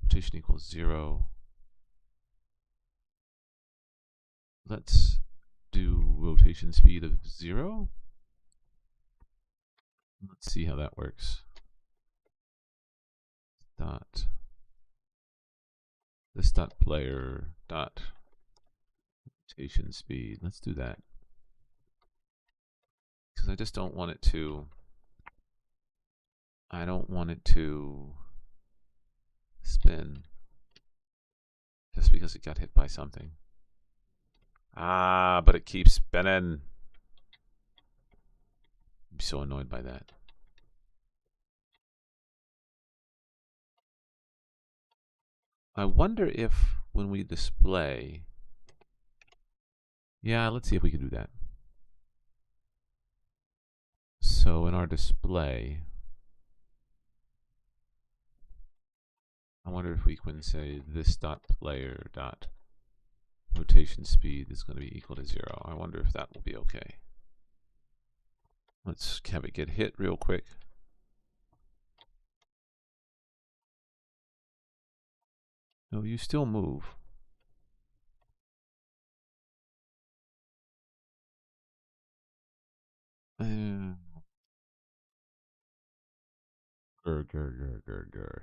rotation equals 0, let's do rotation speed of 0. Let's see how that works. Dot this dot player dot rotation speed. Let's do that because I just don't want it to. I don't want it to spin just because it got hit by something. Ah, but it keeps spinning. I'm so annoyed by that. I wonder if when we display, yeah, let's see if we can do that. So in our display, I wonder if we can say this dot player dot rotation speed is going to be equal to 0. I wonder if that will be okay. Let's have it get hit real quick. No, you still move. Grr, grr, grr, grr, grr.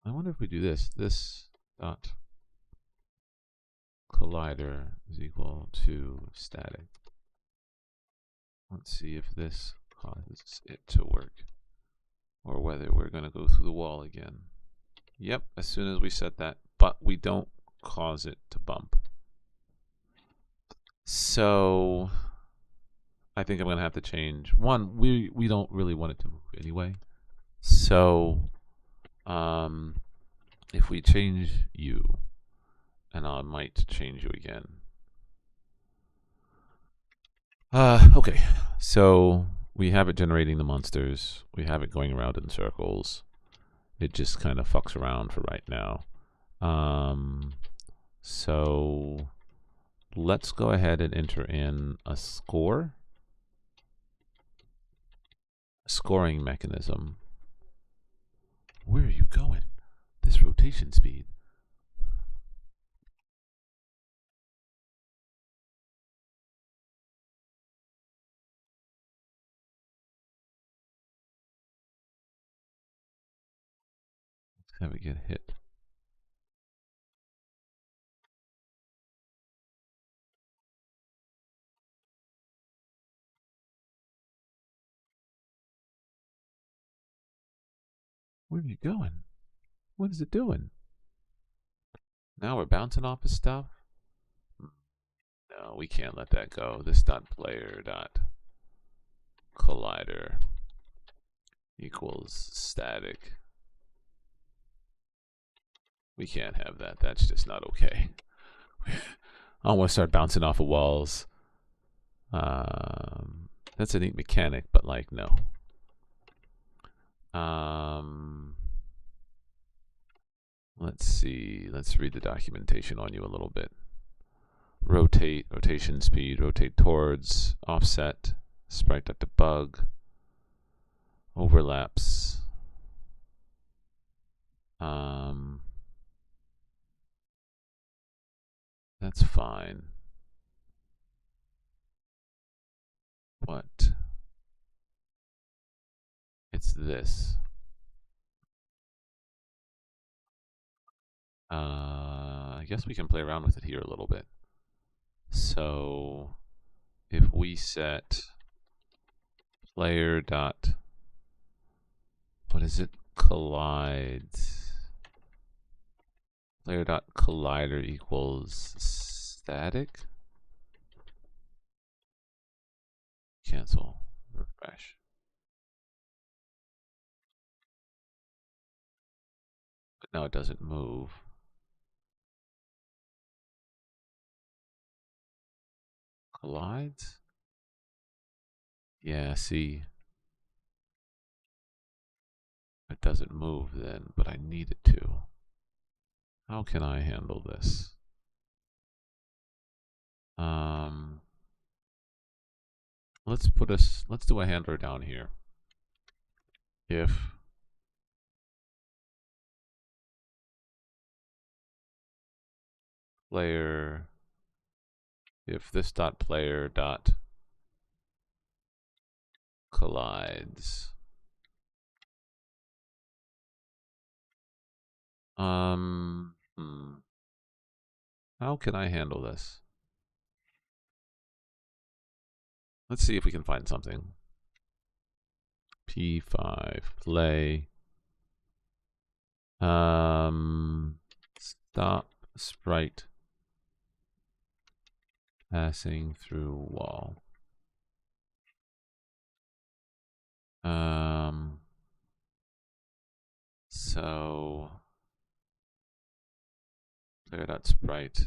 I wonder if we do this. This dot collider is equal to static. Let's see if this causes it to work, or whether we're going to go through the wall again. Yep, as soon as we set that, but we don't cause it to bump. So I think I'm going to have to change. One, we don't really want it to move anyway. So if we change you, and I might change you again. Okay, so we have it generating the monsters. We have it going around in circles. It just kind of fucks around for right now. So let's go ahead and enter in a score. A scoring mechanism. Where are you going? This rotation speed. Let's have it get hit. Where are you going? What is it doing? Now we're bouncing off of stuff? No, we can't let that go. This dot player dot collider equals static. We can't have that. That's just not okay. I don't want to start bouncing off of walls. That's a neat mechanic, but like, no. Let's see. Let's read the documentation on you a little bit. Rotate, rotation speed, rotate towards, offset, sprite.debug, overlaps. That's fine. What? It's this. I guess we can play around with it here a little bit. So if we set player dot, what is it? Collides. Player dot collider equals static. Cancel. Refresh. But now it doesn't move. Collides? Yeah, see. It doesn't move then, but I need it to. How can I handle this? Let's do a handler down here. If player, if this dot player dot collides. How can I handle this? Let's see if we can find something. P5 play. Stop sprite passing through wall. So player.sprite.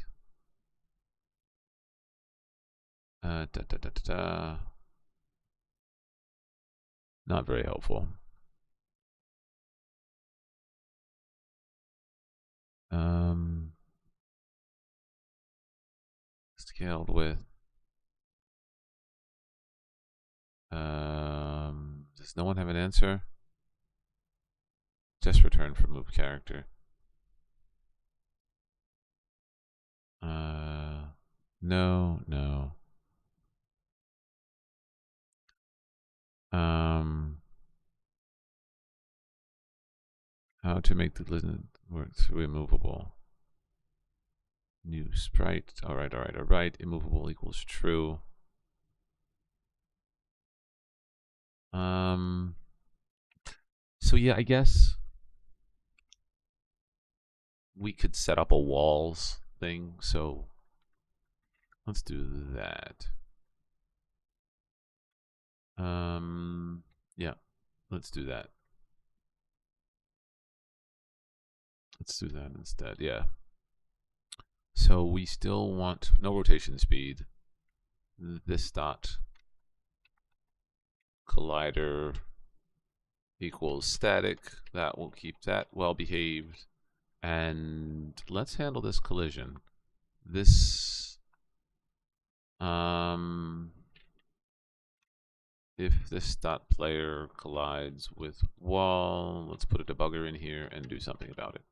Not very helpful. Scaled with. Does no one have an answer? Just return from move character. No. How to make the listen works immovable. New sprite. Alright. Immovable equals true. So yeah, I guess we could set up a walls thing, so let's do that. Yeah, let's do that. Let's do that instead, yeah. So we still want no rotation speed. This dot collider equals static. That will keep that well behaved. And let's handle this collision. This if this dot player collides with wall, let's put a debugger in here and do something about it.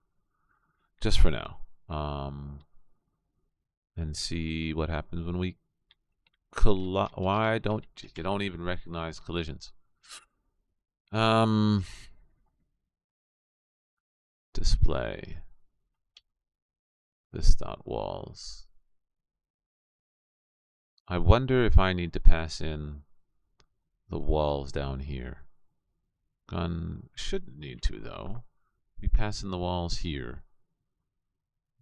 Just for now. And see what happens when we collide. Why don't you don't even recognize collisions? Display this dot walls. I wonder if I need to pass in the walls down here, gun. Shouldn't need to, though. Be passing the walls here.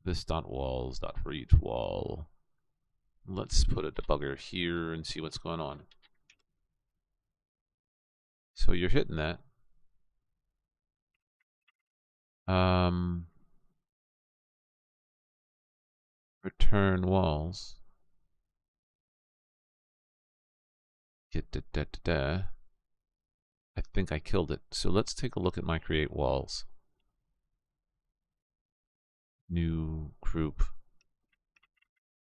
This dot walls dot for each wall. Let's put a debugger here and see what's going on. So you're hitting that. Return walls. Get da da da da. I think I killed it. So let's take a look at my create walls. New group.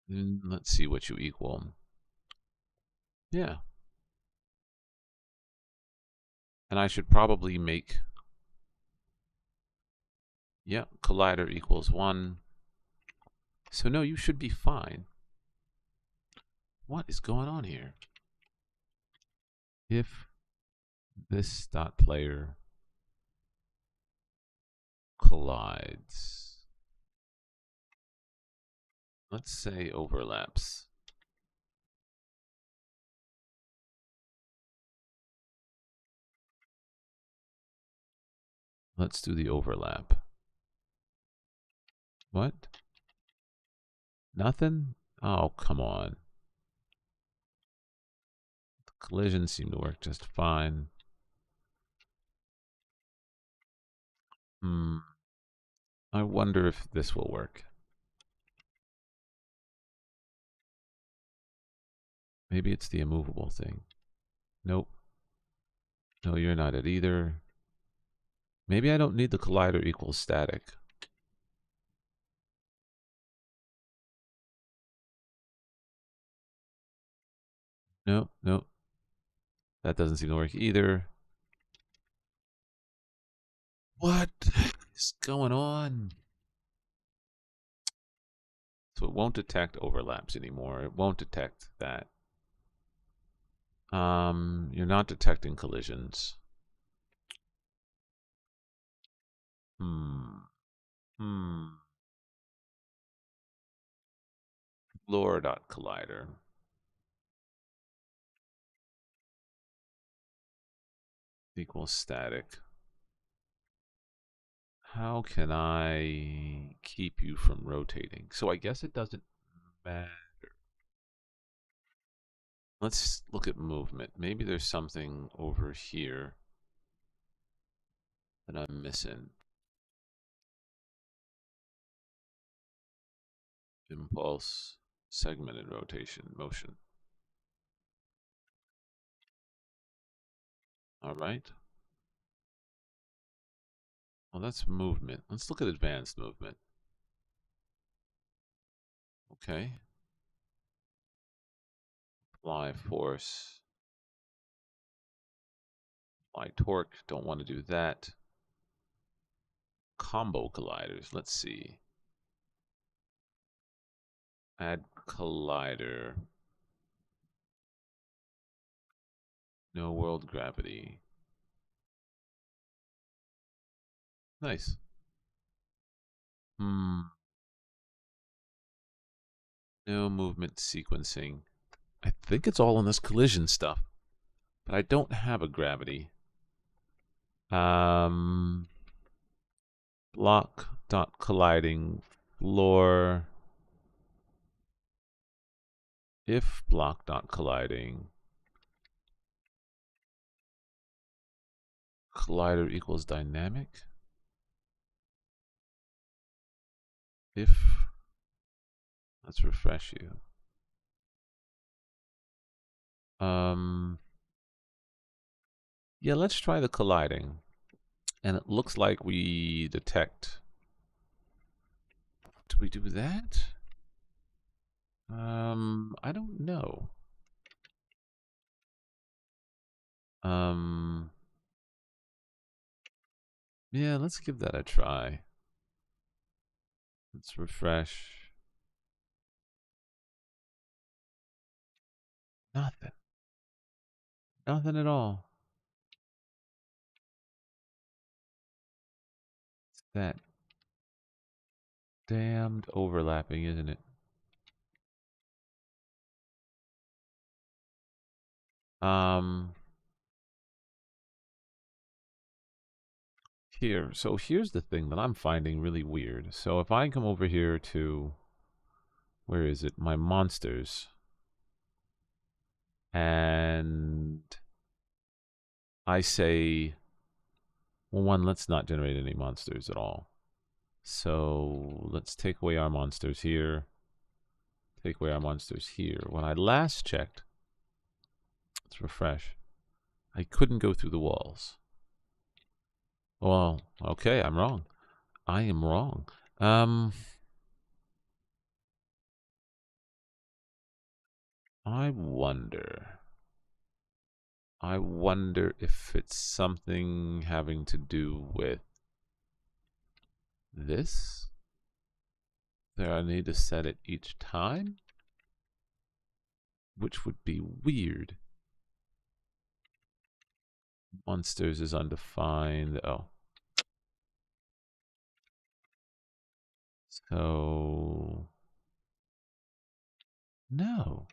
And let's see what you equal. Yeah. And I should probably make, yeah, collider equals 1. So no, you should be fine. What is going on here? If this dot player collides, let's say overlaps. Let's do the overlap. What? Nothing? Oh, come on. The collisions seem to work just fine. I wonder if this will work. Maybe it's the immovable thing. Nope. No, you're not it either. Maybe I don't need the collider equals static. Nope, nope. That doesn't seem to work either. What is going on? So it won't detect overlaps anymore. It won't detect that. You're not detecting collisions. Floor.collider equals static. How can I keep you from rotating? So I guess it doesn't matter. Let's look at movement. Maybe there's something over here that I'm missing. Impulse, segmented rotation, motion. All right. Well, that's movement. Let's look at advanced movement. Okay. Apply force. Apply torque. Don't want to do that. Combo colliders. Let's see. Add collider. No world gravity. Nice. No movement sequencing. I think it's all in this collision stuff, but I don't have a gravity. Block dot colliding floor. If block dot colliding collider equals dynamic. If, let's refresh you. Yeah, let's try the colliding. And it looks like we detect. Do we do that? I don't know. Yeah, let's give that a try. Let's refresh. Nothing. Nothing at all. It's that damned overlapping, isn't it? here. So here's the thing that I'm finding really weird. So if I come over here to, where is it? My monsters. And I say, well, one, let's not generate any monsters at all. So let's take away our monsters here. Take away our monsters here. When I last checked, let's refresh, I couldn't go through the walls. Well, okay, I'm wrong. I am wrong. I wonder if it's something having to do with this. There, I need to set it each time, which would be weird. Monsters is undefined. Oh. So, no.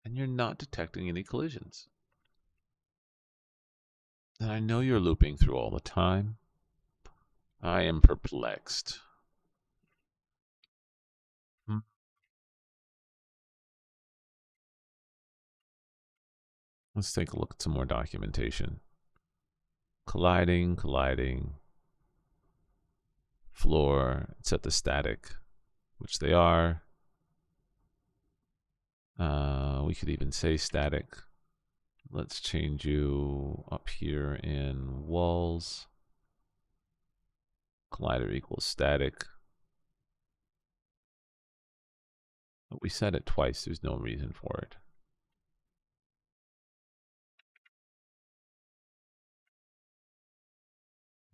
And you're not detecting any collisions. And I know you're looping through all the time. I am perplexed. Let's take a look at some more documentation. Colliding, colliding. Floor, set the static, which they are. We could even say static. Let's change you up here in walls. Collider equals static. But we set it twice. There's no reason for it.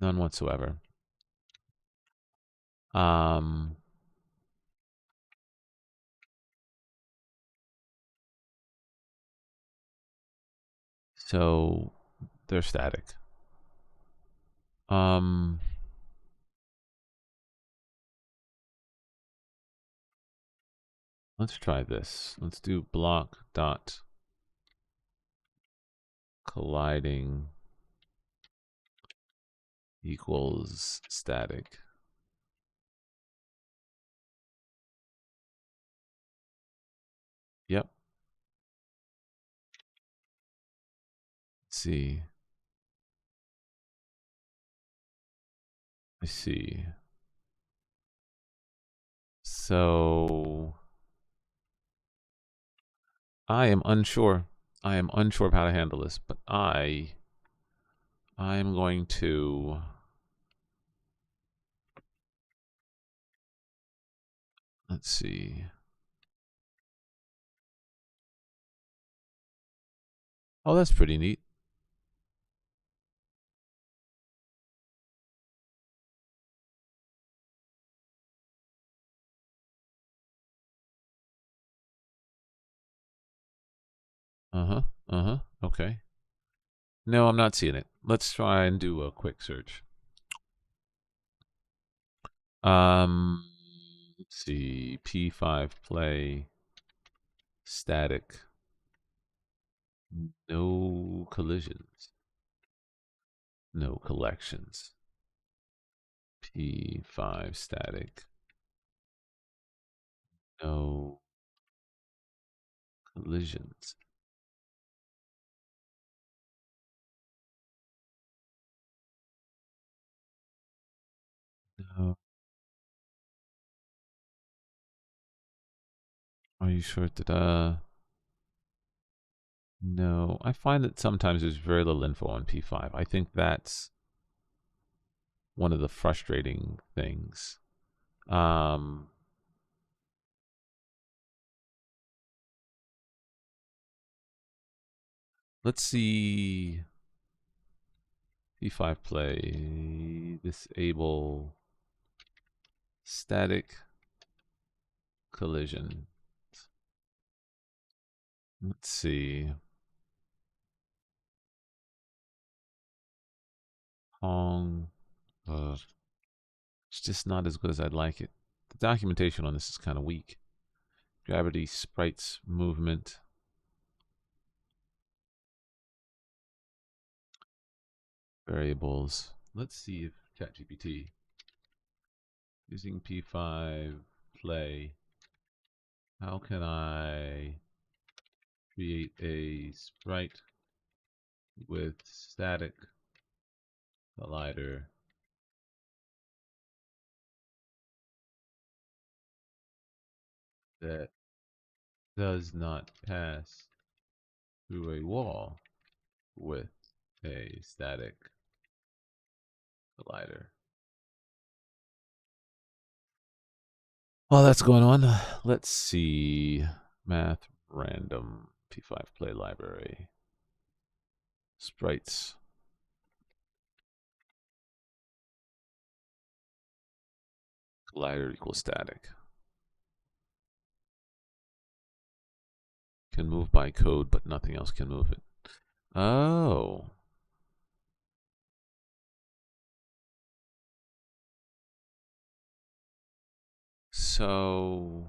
None whatsoever. So they're static. Let's try this. Let's do block dot colliding equals static. Yep. Let's see. I see. So I am unsure. I am unsure of how to handle this, but I am going to let's see. Oh, that's pretty neat. Uh-huh. Uh-huh. Okay. No, I'm not seeing it. Let's try and do a quick search. Let's see. P5 play static. No collisions. No collections. P5 static. No collisions. No. Are you sure that no, I find that sometimes there's very little info on P5. I think that's one of the frustrating things. Let's see. P5 play. Disable static collision. Let's see. Hong. It's just not as good as I'd like it. The documentation on this is kind of weak. Gravity, sprites, movement. Variables. Let's see if ChatGPT. Using P5 play, how can I create a sprite with static collider that does not pass through a wall with a static collider? While that's going on, let's see. Math random P5 play library. Sprites. Collider equals static. Can move by code, but nothing else can move it. Oh. So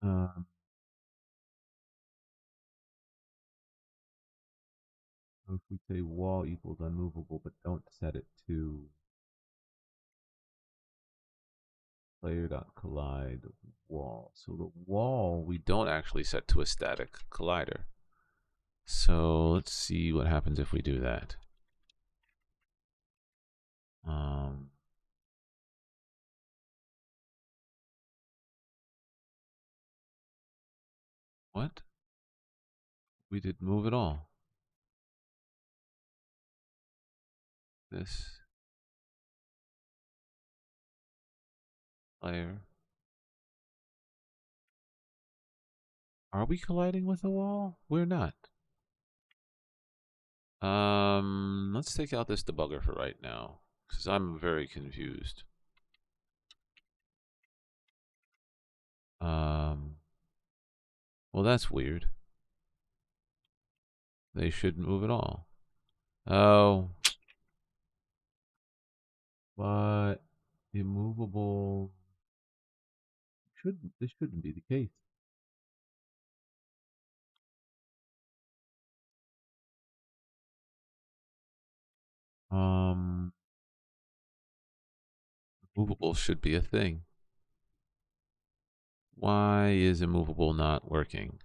um, if we say wall equals unmovable, but don't set it to player.collide wall. So the wall we don't actually set to a static collider. So let's see what happens if we do that. What? We didn't move at all. This player. Are we colliding with a wall? We're not. Let's take out this debugger for right now, because I'm very confused. Well, that's weird. They shouldn't move at all. Oh, but immovable shouldn't. This shouldn't be the case. Movable should be a thing. Why is immovable not working?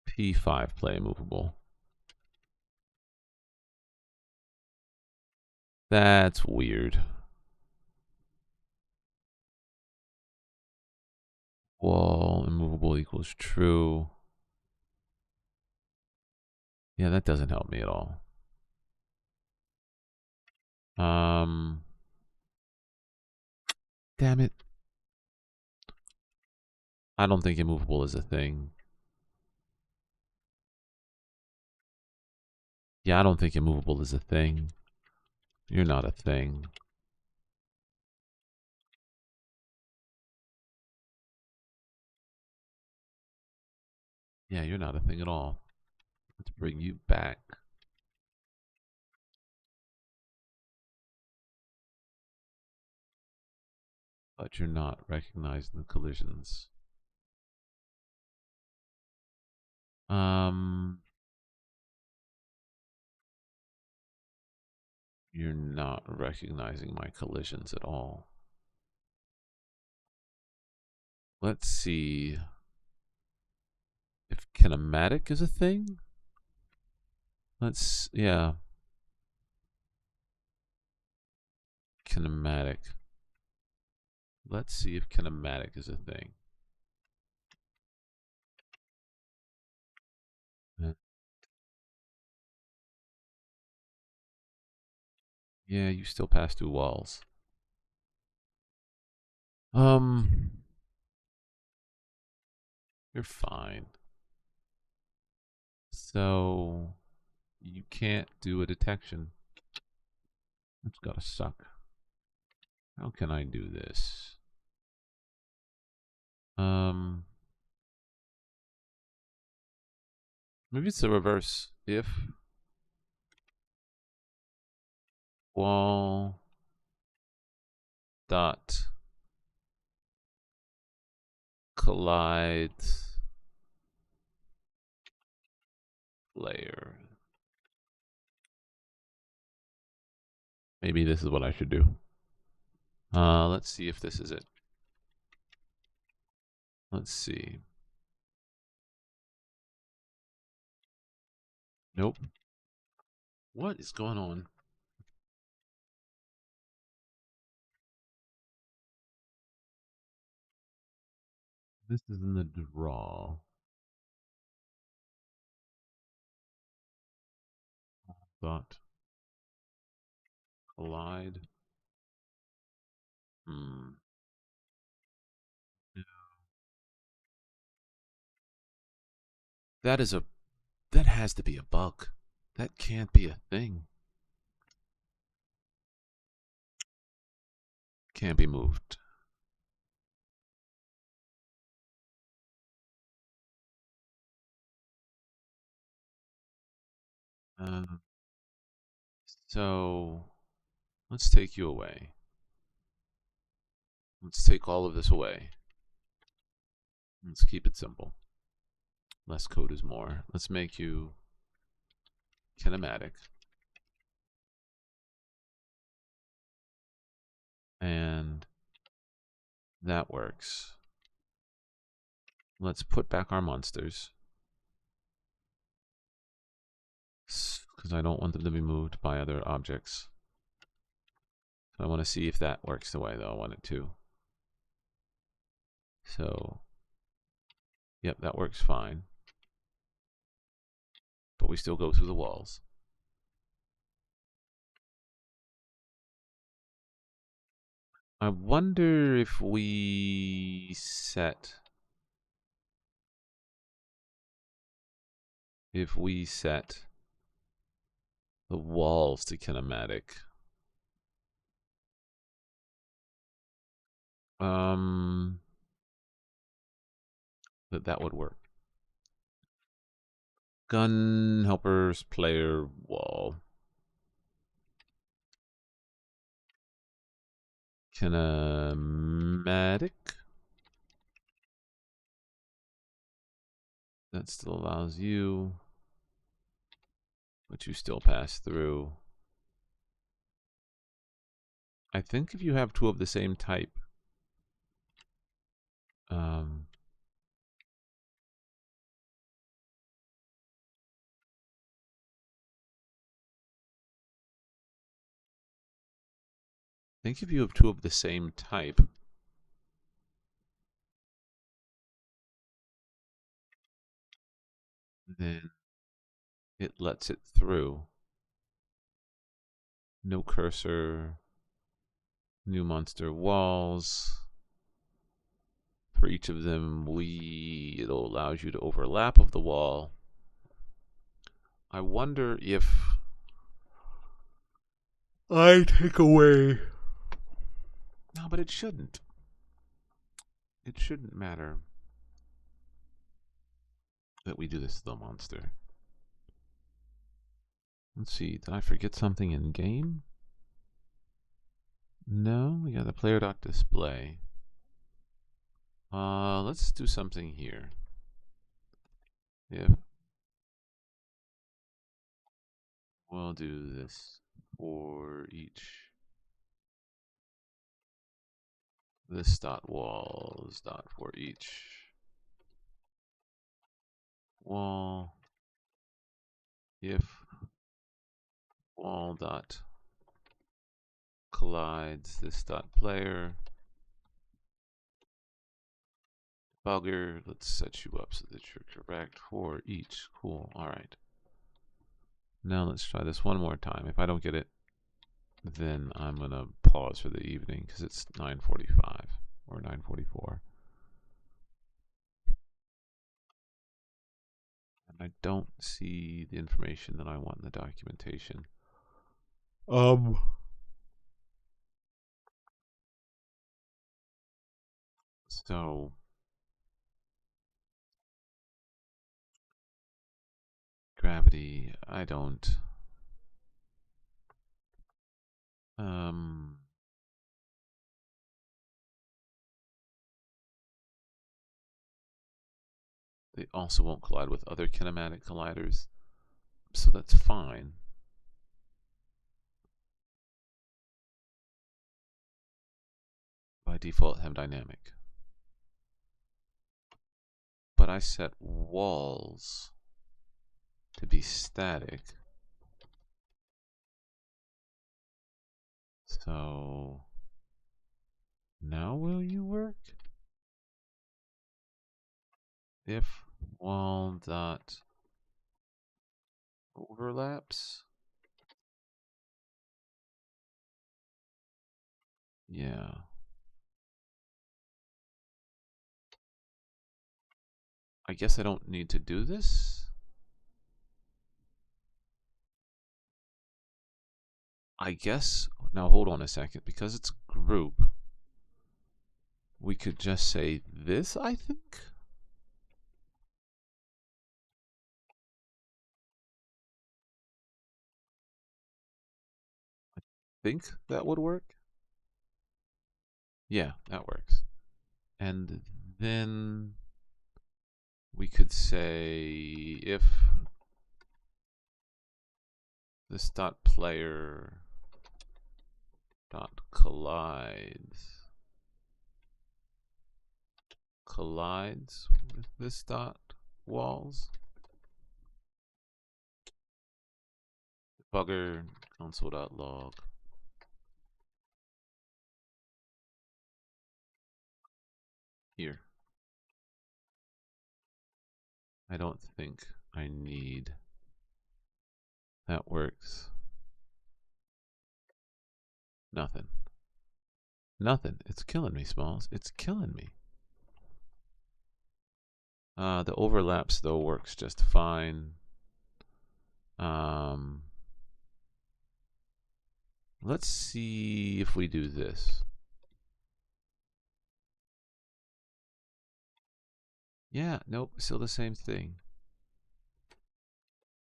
P5 play immovable. That's weird. Wall immovable equals true. Yeah, that doesn't help me at all. Damn it. I don't think immovable is a thing. Yeah, I don't think immovable is a thing. You're not a thing. Yeah, you're not a thing at all. Let's bring you back. But you're not recognizing the collisions. You're not recognizing my collisions at all. Let's see if kinematic is a thing. Yeah. Kinematic. Let's see if kinematic is a thing. Yeah, you still pass through walls. You're fine. So you can't do a detection. That's gotta suck. How can I do this? Maybe it's the reverse. If wall dot collide layer. Maybe this is what I should do. Let's see if this is it. Let's see. Nope. What is going on? This is in the draw. Dot collide. Hmm. That is a. That has to be a bug. That can't be a thing. Can't be moved. Uh, so let's take you away. Let's take all of this away. Let's keep it simple. Less code is more. Let's make you kinematic. And that works. Let's put back our monsters. Because I don't want them to be moved by other objects. I want to see if that works the way that I want it to. So, yep, that works fine. But we still go through the walls. I wonder if we set the walls to kinematic. That would work. Gun helpers player wall. Kinematic. That still allows you, but you still pass through. I think if you have two of the same type, I think if you have two of the same type, then it lets it through. No cursor, new monster walls. For each of them, it'll allows you to overlap of the wall. I wonder if I take away. No, but it shouldn't. It shouldn't matter that we do this to the monster. Let's see, did I forget something in game? No, we got the player.display. Let's do something here. If we'll do this for each. This dot walls dot for each wall. If wall dot collides this dot player bugger. Let's set you up so that you're correct for each. Cool. All right. Now let's try this one more time. If I don't get it, then I'm gonna pause for the evening because it's 9:45 or 9:44. And I don't see the information that I want in the documentation. So gravity, I don't. They also won't collide with other kinematic colliders. So that's fine. By default, have dynamic. But I set walls to be static. So now will you work? If wall dot overlaps. Yeah. I guess I don't need to do this. I guess, now hold on a second, because it's group, we could just say this, I think. Think that would work. Yeah, that works. And then we could say if this dot player dot collides with this dot walls, debugger console.log. Here. I don't think I need. That works. Nothing. Nothing. It's killing me, Smalls. It's killing me. The overlaps, though, works just fine. Let's see if we do this. Yeah, nope, still the same thing.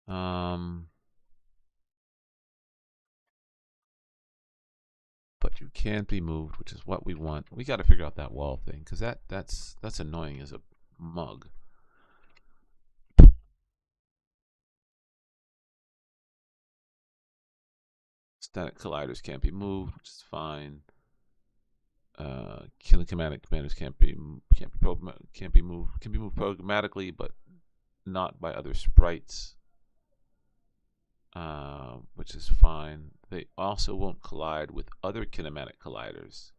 But you can't be moved, which is what we want. We got to figure out that wall thing, because that's annoying as a mug. Static colliders can't be moved, which is fine. Kinematic commanders can't be moved. Can be moved programmatically, but not by other sprites, which is fine. They also won't collide with other kinematic colliders.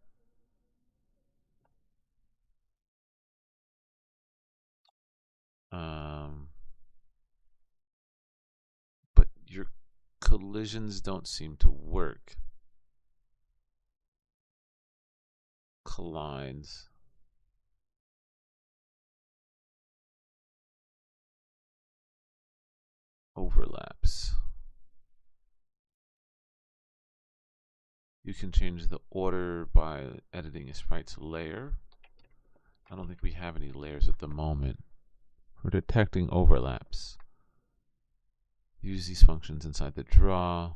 But your collisions don't seem to work. Collides. Overlaps. You can change the order by editing a sprite's layer. I don't think we have any layers at the moment. For detecting overlaps, use these functions inside the draw.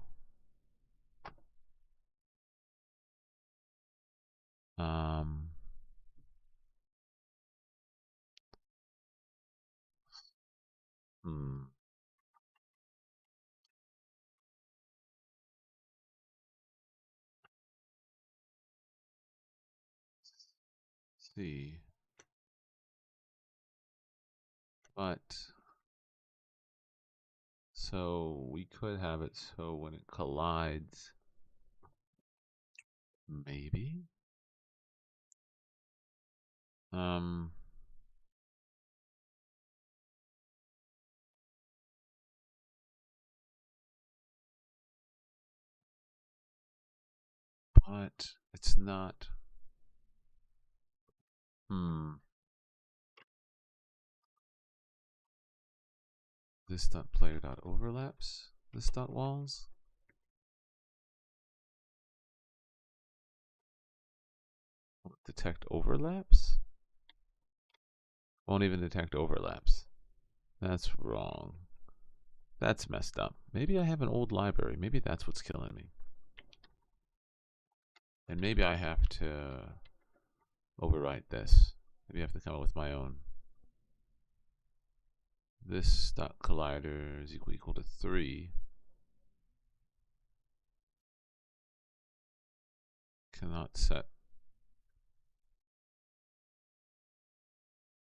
See, but so we could have it so when it collides, maybe. But it's not. This dot player dot overlaps. This dot walls. Won't detect overlaps. Won't even detect overlaps. That's wrong. That's messed up. Maybe I have an old library. Maybe that's what's killing me. And maybe I have to overwrite this. Maybe I have to come up with my own. this dot collider is equal to 3. Cannot set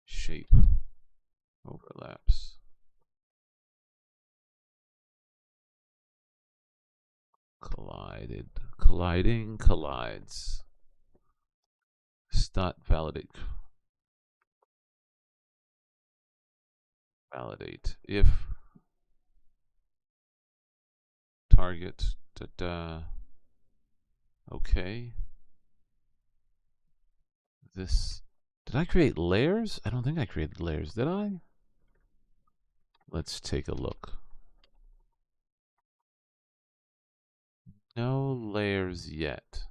shape overlaps. Collided, colliding, collides. Stat validate. Validate if target okay. This, did I create layers? I don't think I created layers, did I? Let's take a look. No layers yet.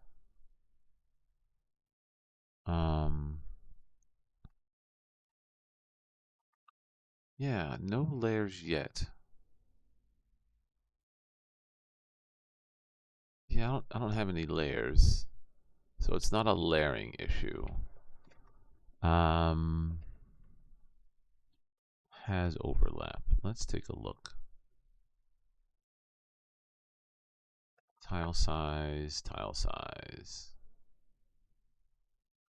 Yeah, no layers yet. Yeah, I don't have any layers, so it's not a layering issue. Has overlap. Let's take a look. Tile size, tile size.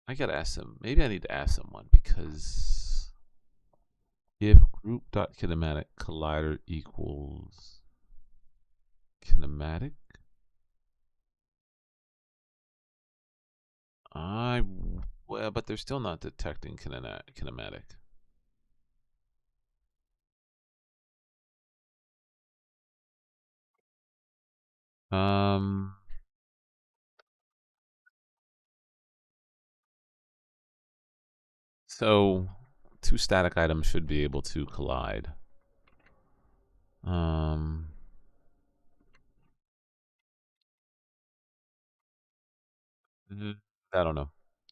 I gotta ask them. Maybe I need to ask someone, because if group.kinematic collider equals kinematic, well, but they're still not detecting kinematic. So two static items should be able to collide. I don't know.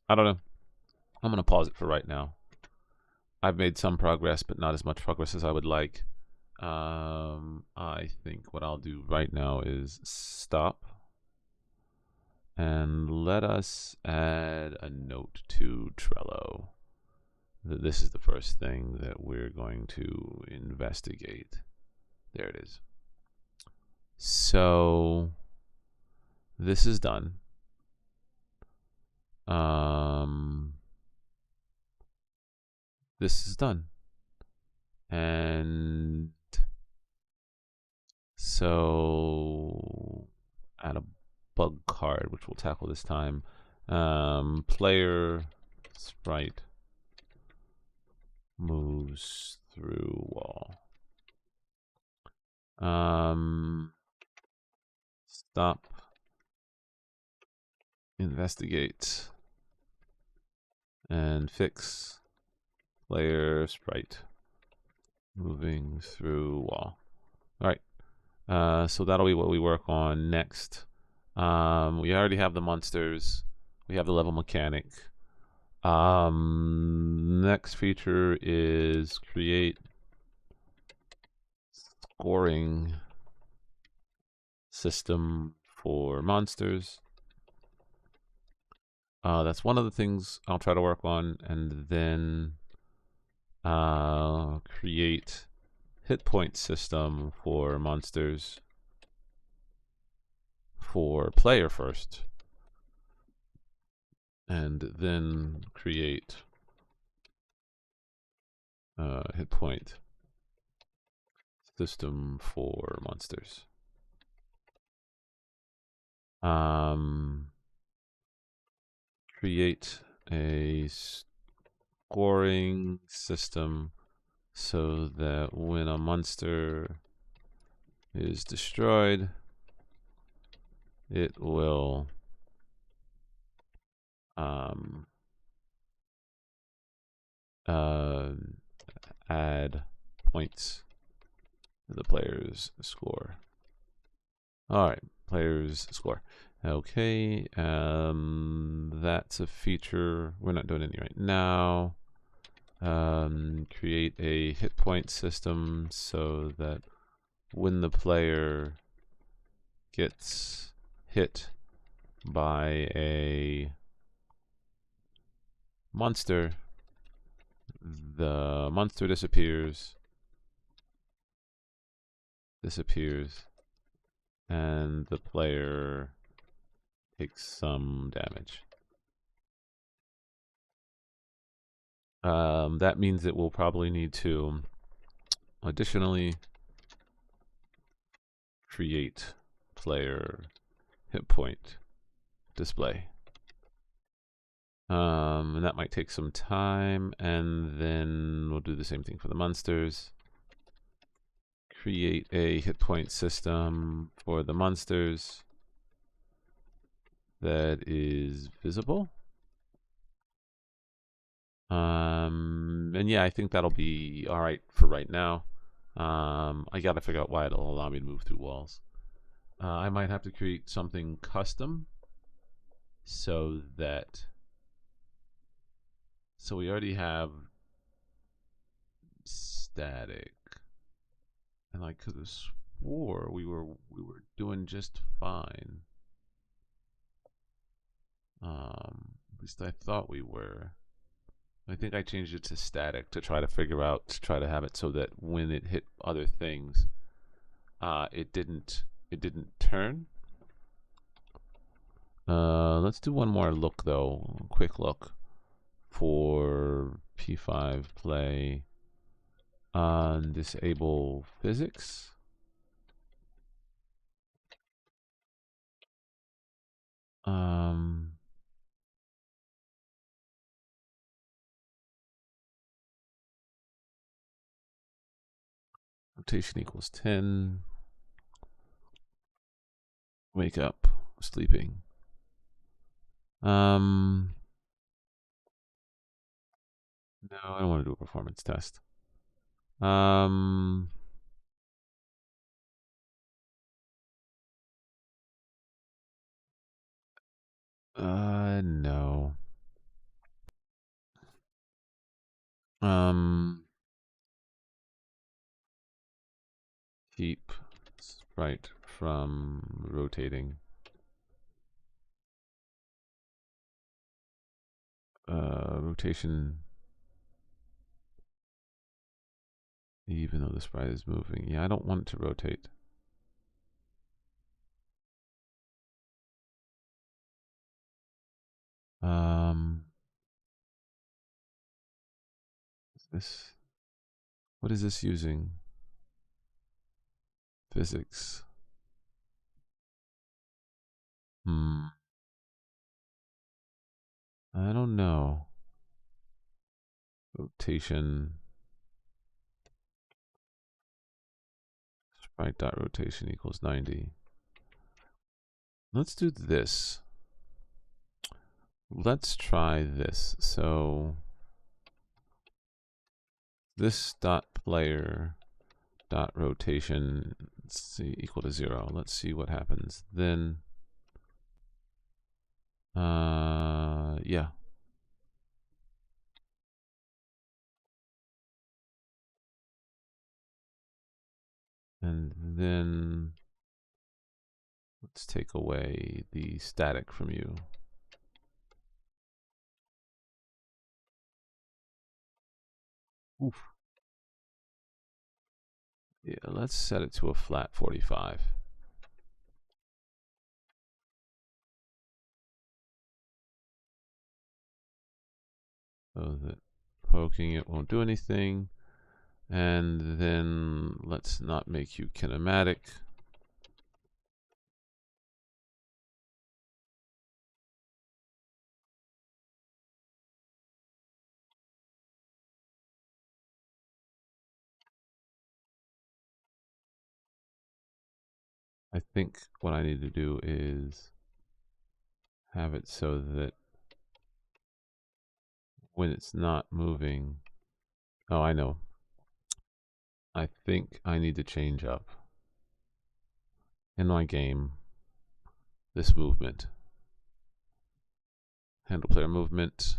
I don't know. I'm gonna pause it for right now. I've made some progress, but not as much progress as I would like. I think what I'll do right now is stop and let us add a note to Trello. This is the first thing that we're going to investigate. There it is. So this is done. This is done. And so add a bug card, which we'll tackle this time. Player sprite moves through wall. Stop. Investigate. And fix player sprite moving through wall. All right. So that'll be what we work on next. We already have the monsters. We have the level mechanic. Next feature is create scoring system for monsters. That's one of the things I'll try to work on, and then create hit point system for monsters for player first, and then create hit point system for monsters. Create a scoring system so that when a monster is destroyed, it will add points to the player's score. All right, player's score. Okay, that's a feature. We're not doing any right now. Create a hit point system so that when the player gets hit by a monster, the monster disappears disappears, and the player takes some damage. That means that we'll probably need to additionally create player hit point display. And that might take some time, and then we'll do the same thing for the monsters. Create a hit point system for the monsters that is visible. And yeah, I think that'll be all right for right now. I gotta figure out why it'll allow me to move through walls. I might have to create something custom so we already have static, and I could have swore we were doing just fine. At least I thought we were. I think I changed it to static to try to have it so that when it hit other things, it didn't turn. Let's do one more look though, quick look for P5 play on disable physics. Rotation equals 10. Wake up, sleeping. No, I don't want to do a performance test. No. Keep sprite from rotating. Rotation, even though the sprite is moving. Yeah, I don't want it to rotate. What is this using? Physics. I don't know. Rotation. Sprite dot rotation equals 90. Let's do this. Let's try this. So this dot player dot rotation, let's see, equal to 0. Let's see what happens. Then yeah. And then let's take away the static from you. Oof. Yeah, let's set it to a flat 45. So that poking it won't do anything. And then let's not make you kinematic. I think what I need to do is have it so that when it's not moving, oh, I know. I think I need to change up in my game this movement. Handle player movement.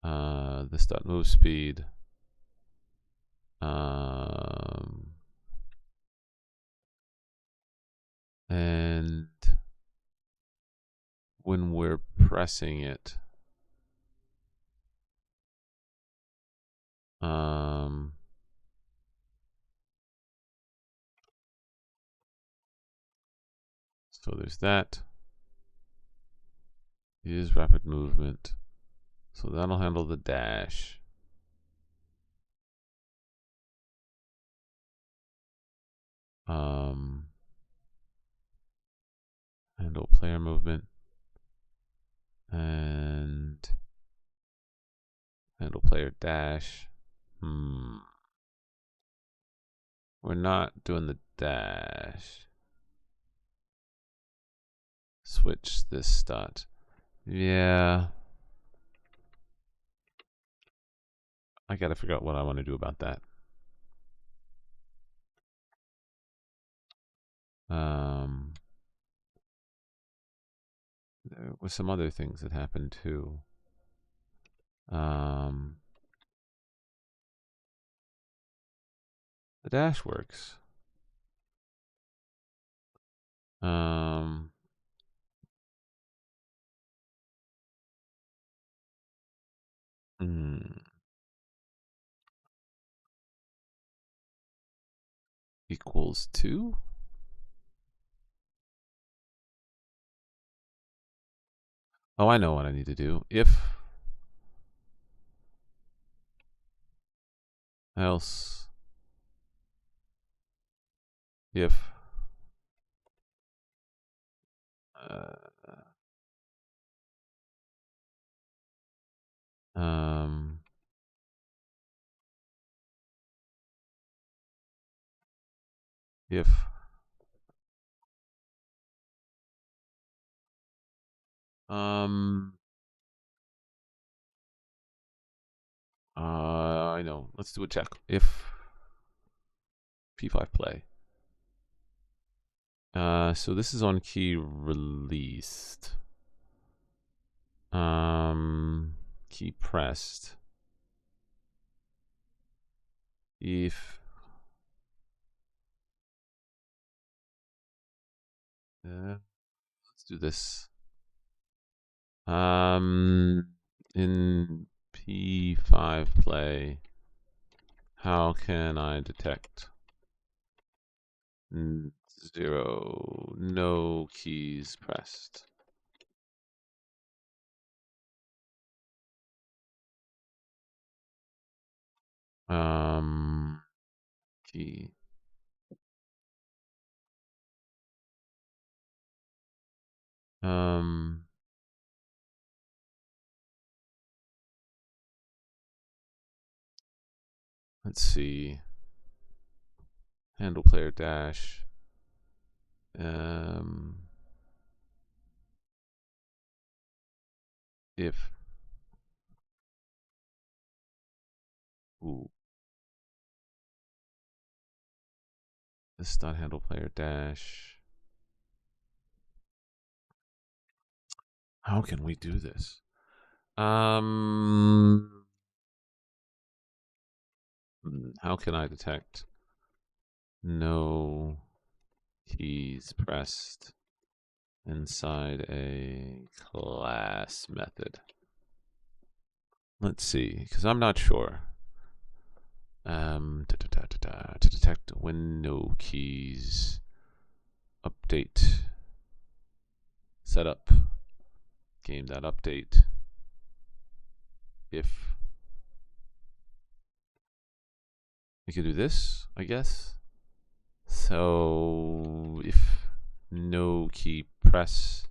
This dot move speed. And when we're pressing it, So there's that. Is rapid movement. So that'll handle the dash. Handle player movement. And handle player dash. We're not doing the dash. Switch this dot. Yeah. I gotta figure out what I want to do about that. There were some other things that happened too. The dash works. Equals 2? Oh, I know what I need to do. If else if if I know. Let's do a check. If P5 play. So this is on key released. Key pressed. If let's do this. In P5 play, how can I detect 0, no keys pressed? Key. Let's see. Handle player dash. If this dot handle player dash. How can we do this? How can I detect no keys pressed inside a class method? Let's see, because I'm not sure. To detect when no keys, update, setup, game.update. If we could do this, I guess. So if no key press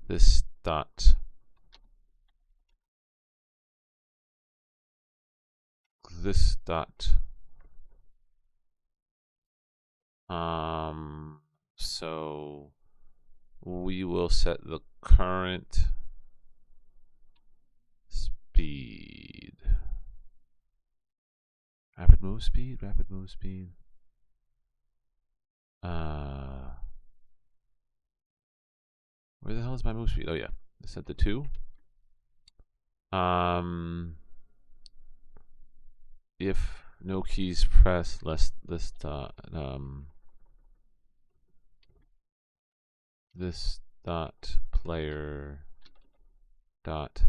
this dot so we will set the current speed. Rapid move speed. Where the hell is my move speed? Oh yeah, set the 2. If no keys press less this dot this dot player dot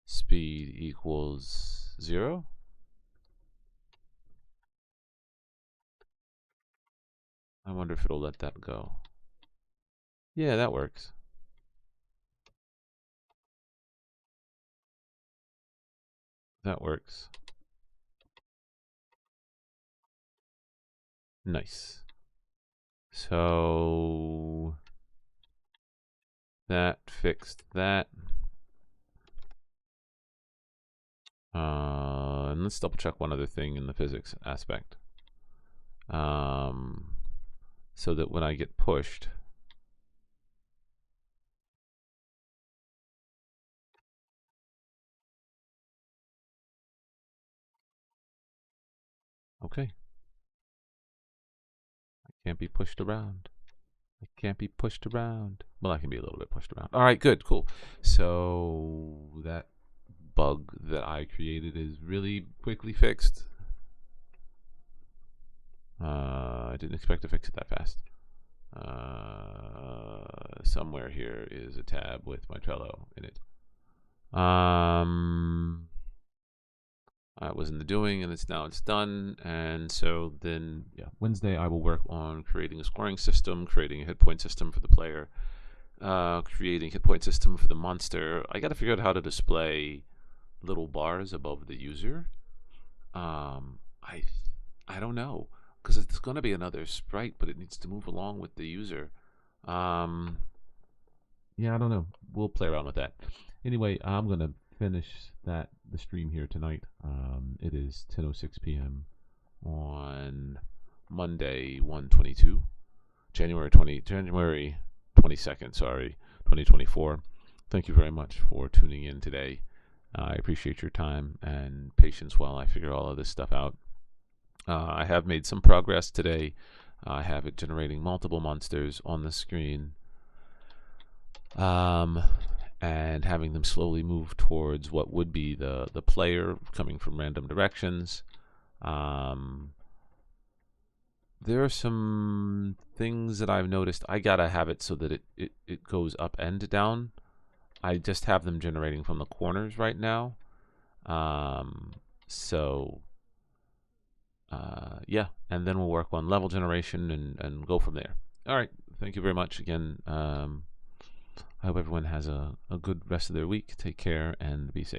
speed equals 0. I wonder if it'll let that go. Yeah, that works. That works. Nice. So that fixed that. And let's double check one other thing in the physics aspect. So that when I get pushed, okay, I can't be pushed around. I can't be pushed around. Well, I can be a little bit pushed around. All right, good, cool. So that bug that I created is really quickly fixed. I didn't expect to fix it that fast. Somewhere here is a tab with my Trello in it. I was in the doing, and it's done. And so then, yeah, Wednesday I will work on creating a scoring system, creating a hit point system for the player, creating hit point system for the monster. I got to figure out how to display little bars above the user. I don't know, because it's going to be another sprite, but it needs to move along with the user. Yeah, I don't know. We'll play around with that. Anyway, I'm going to finish the stream here tonight. It is 10:06 p.m. on Monday, 1/22, January 22nd, sorry, 2024. Thank you very much for tuning in today. I appreciate your time and patience while I figure all of this stuff out. I have made some progress today. I have it generating multiple monsters on the screen, and having them slowly move towards what would be the player coming from random directions. There are some things that I've noticed. I gotta have it so that it goes up and down. I just have them generating from the corners right now. Yeah, and then we'll work on level generation and go from there. All right, thank you very much again. I hope everyone has a good rest of their week. Take care and be safe.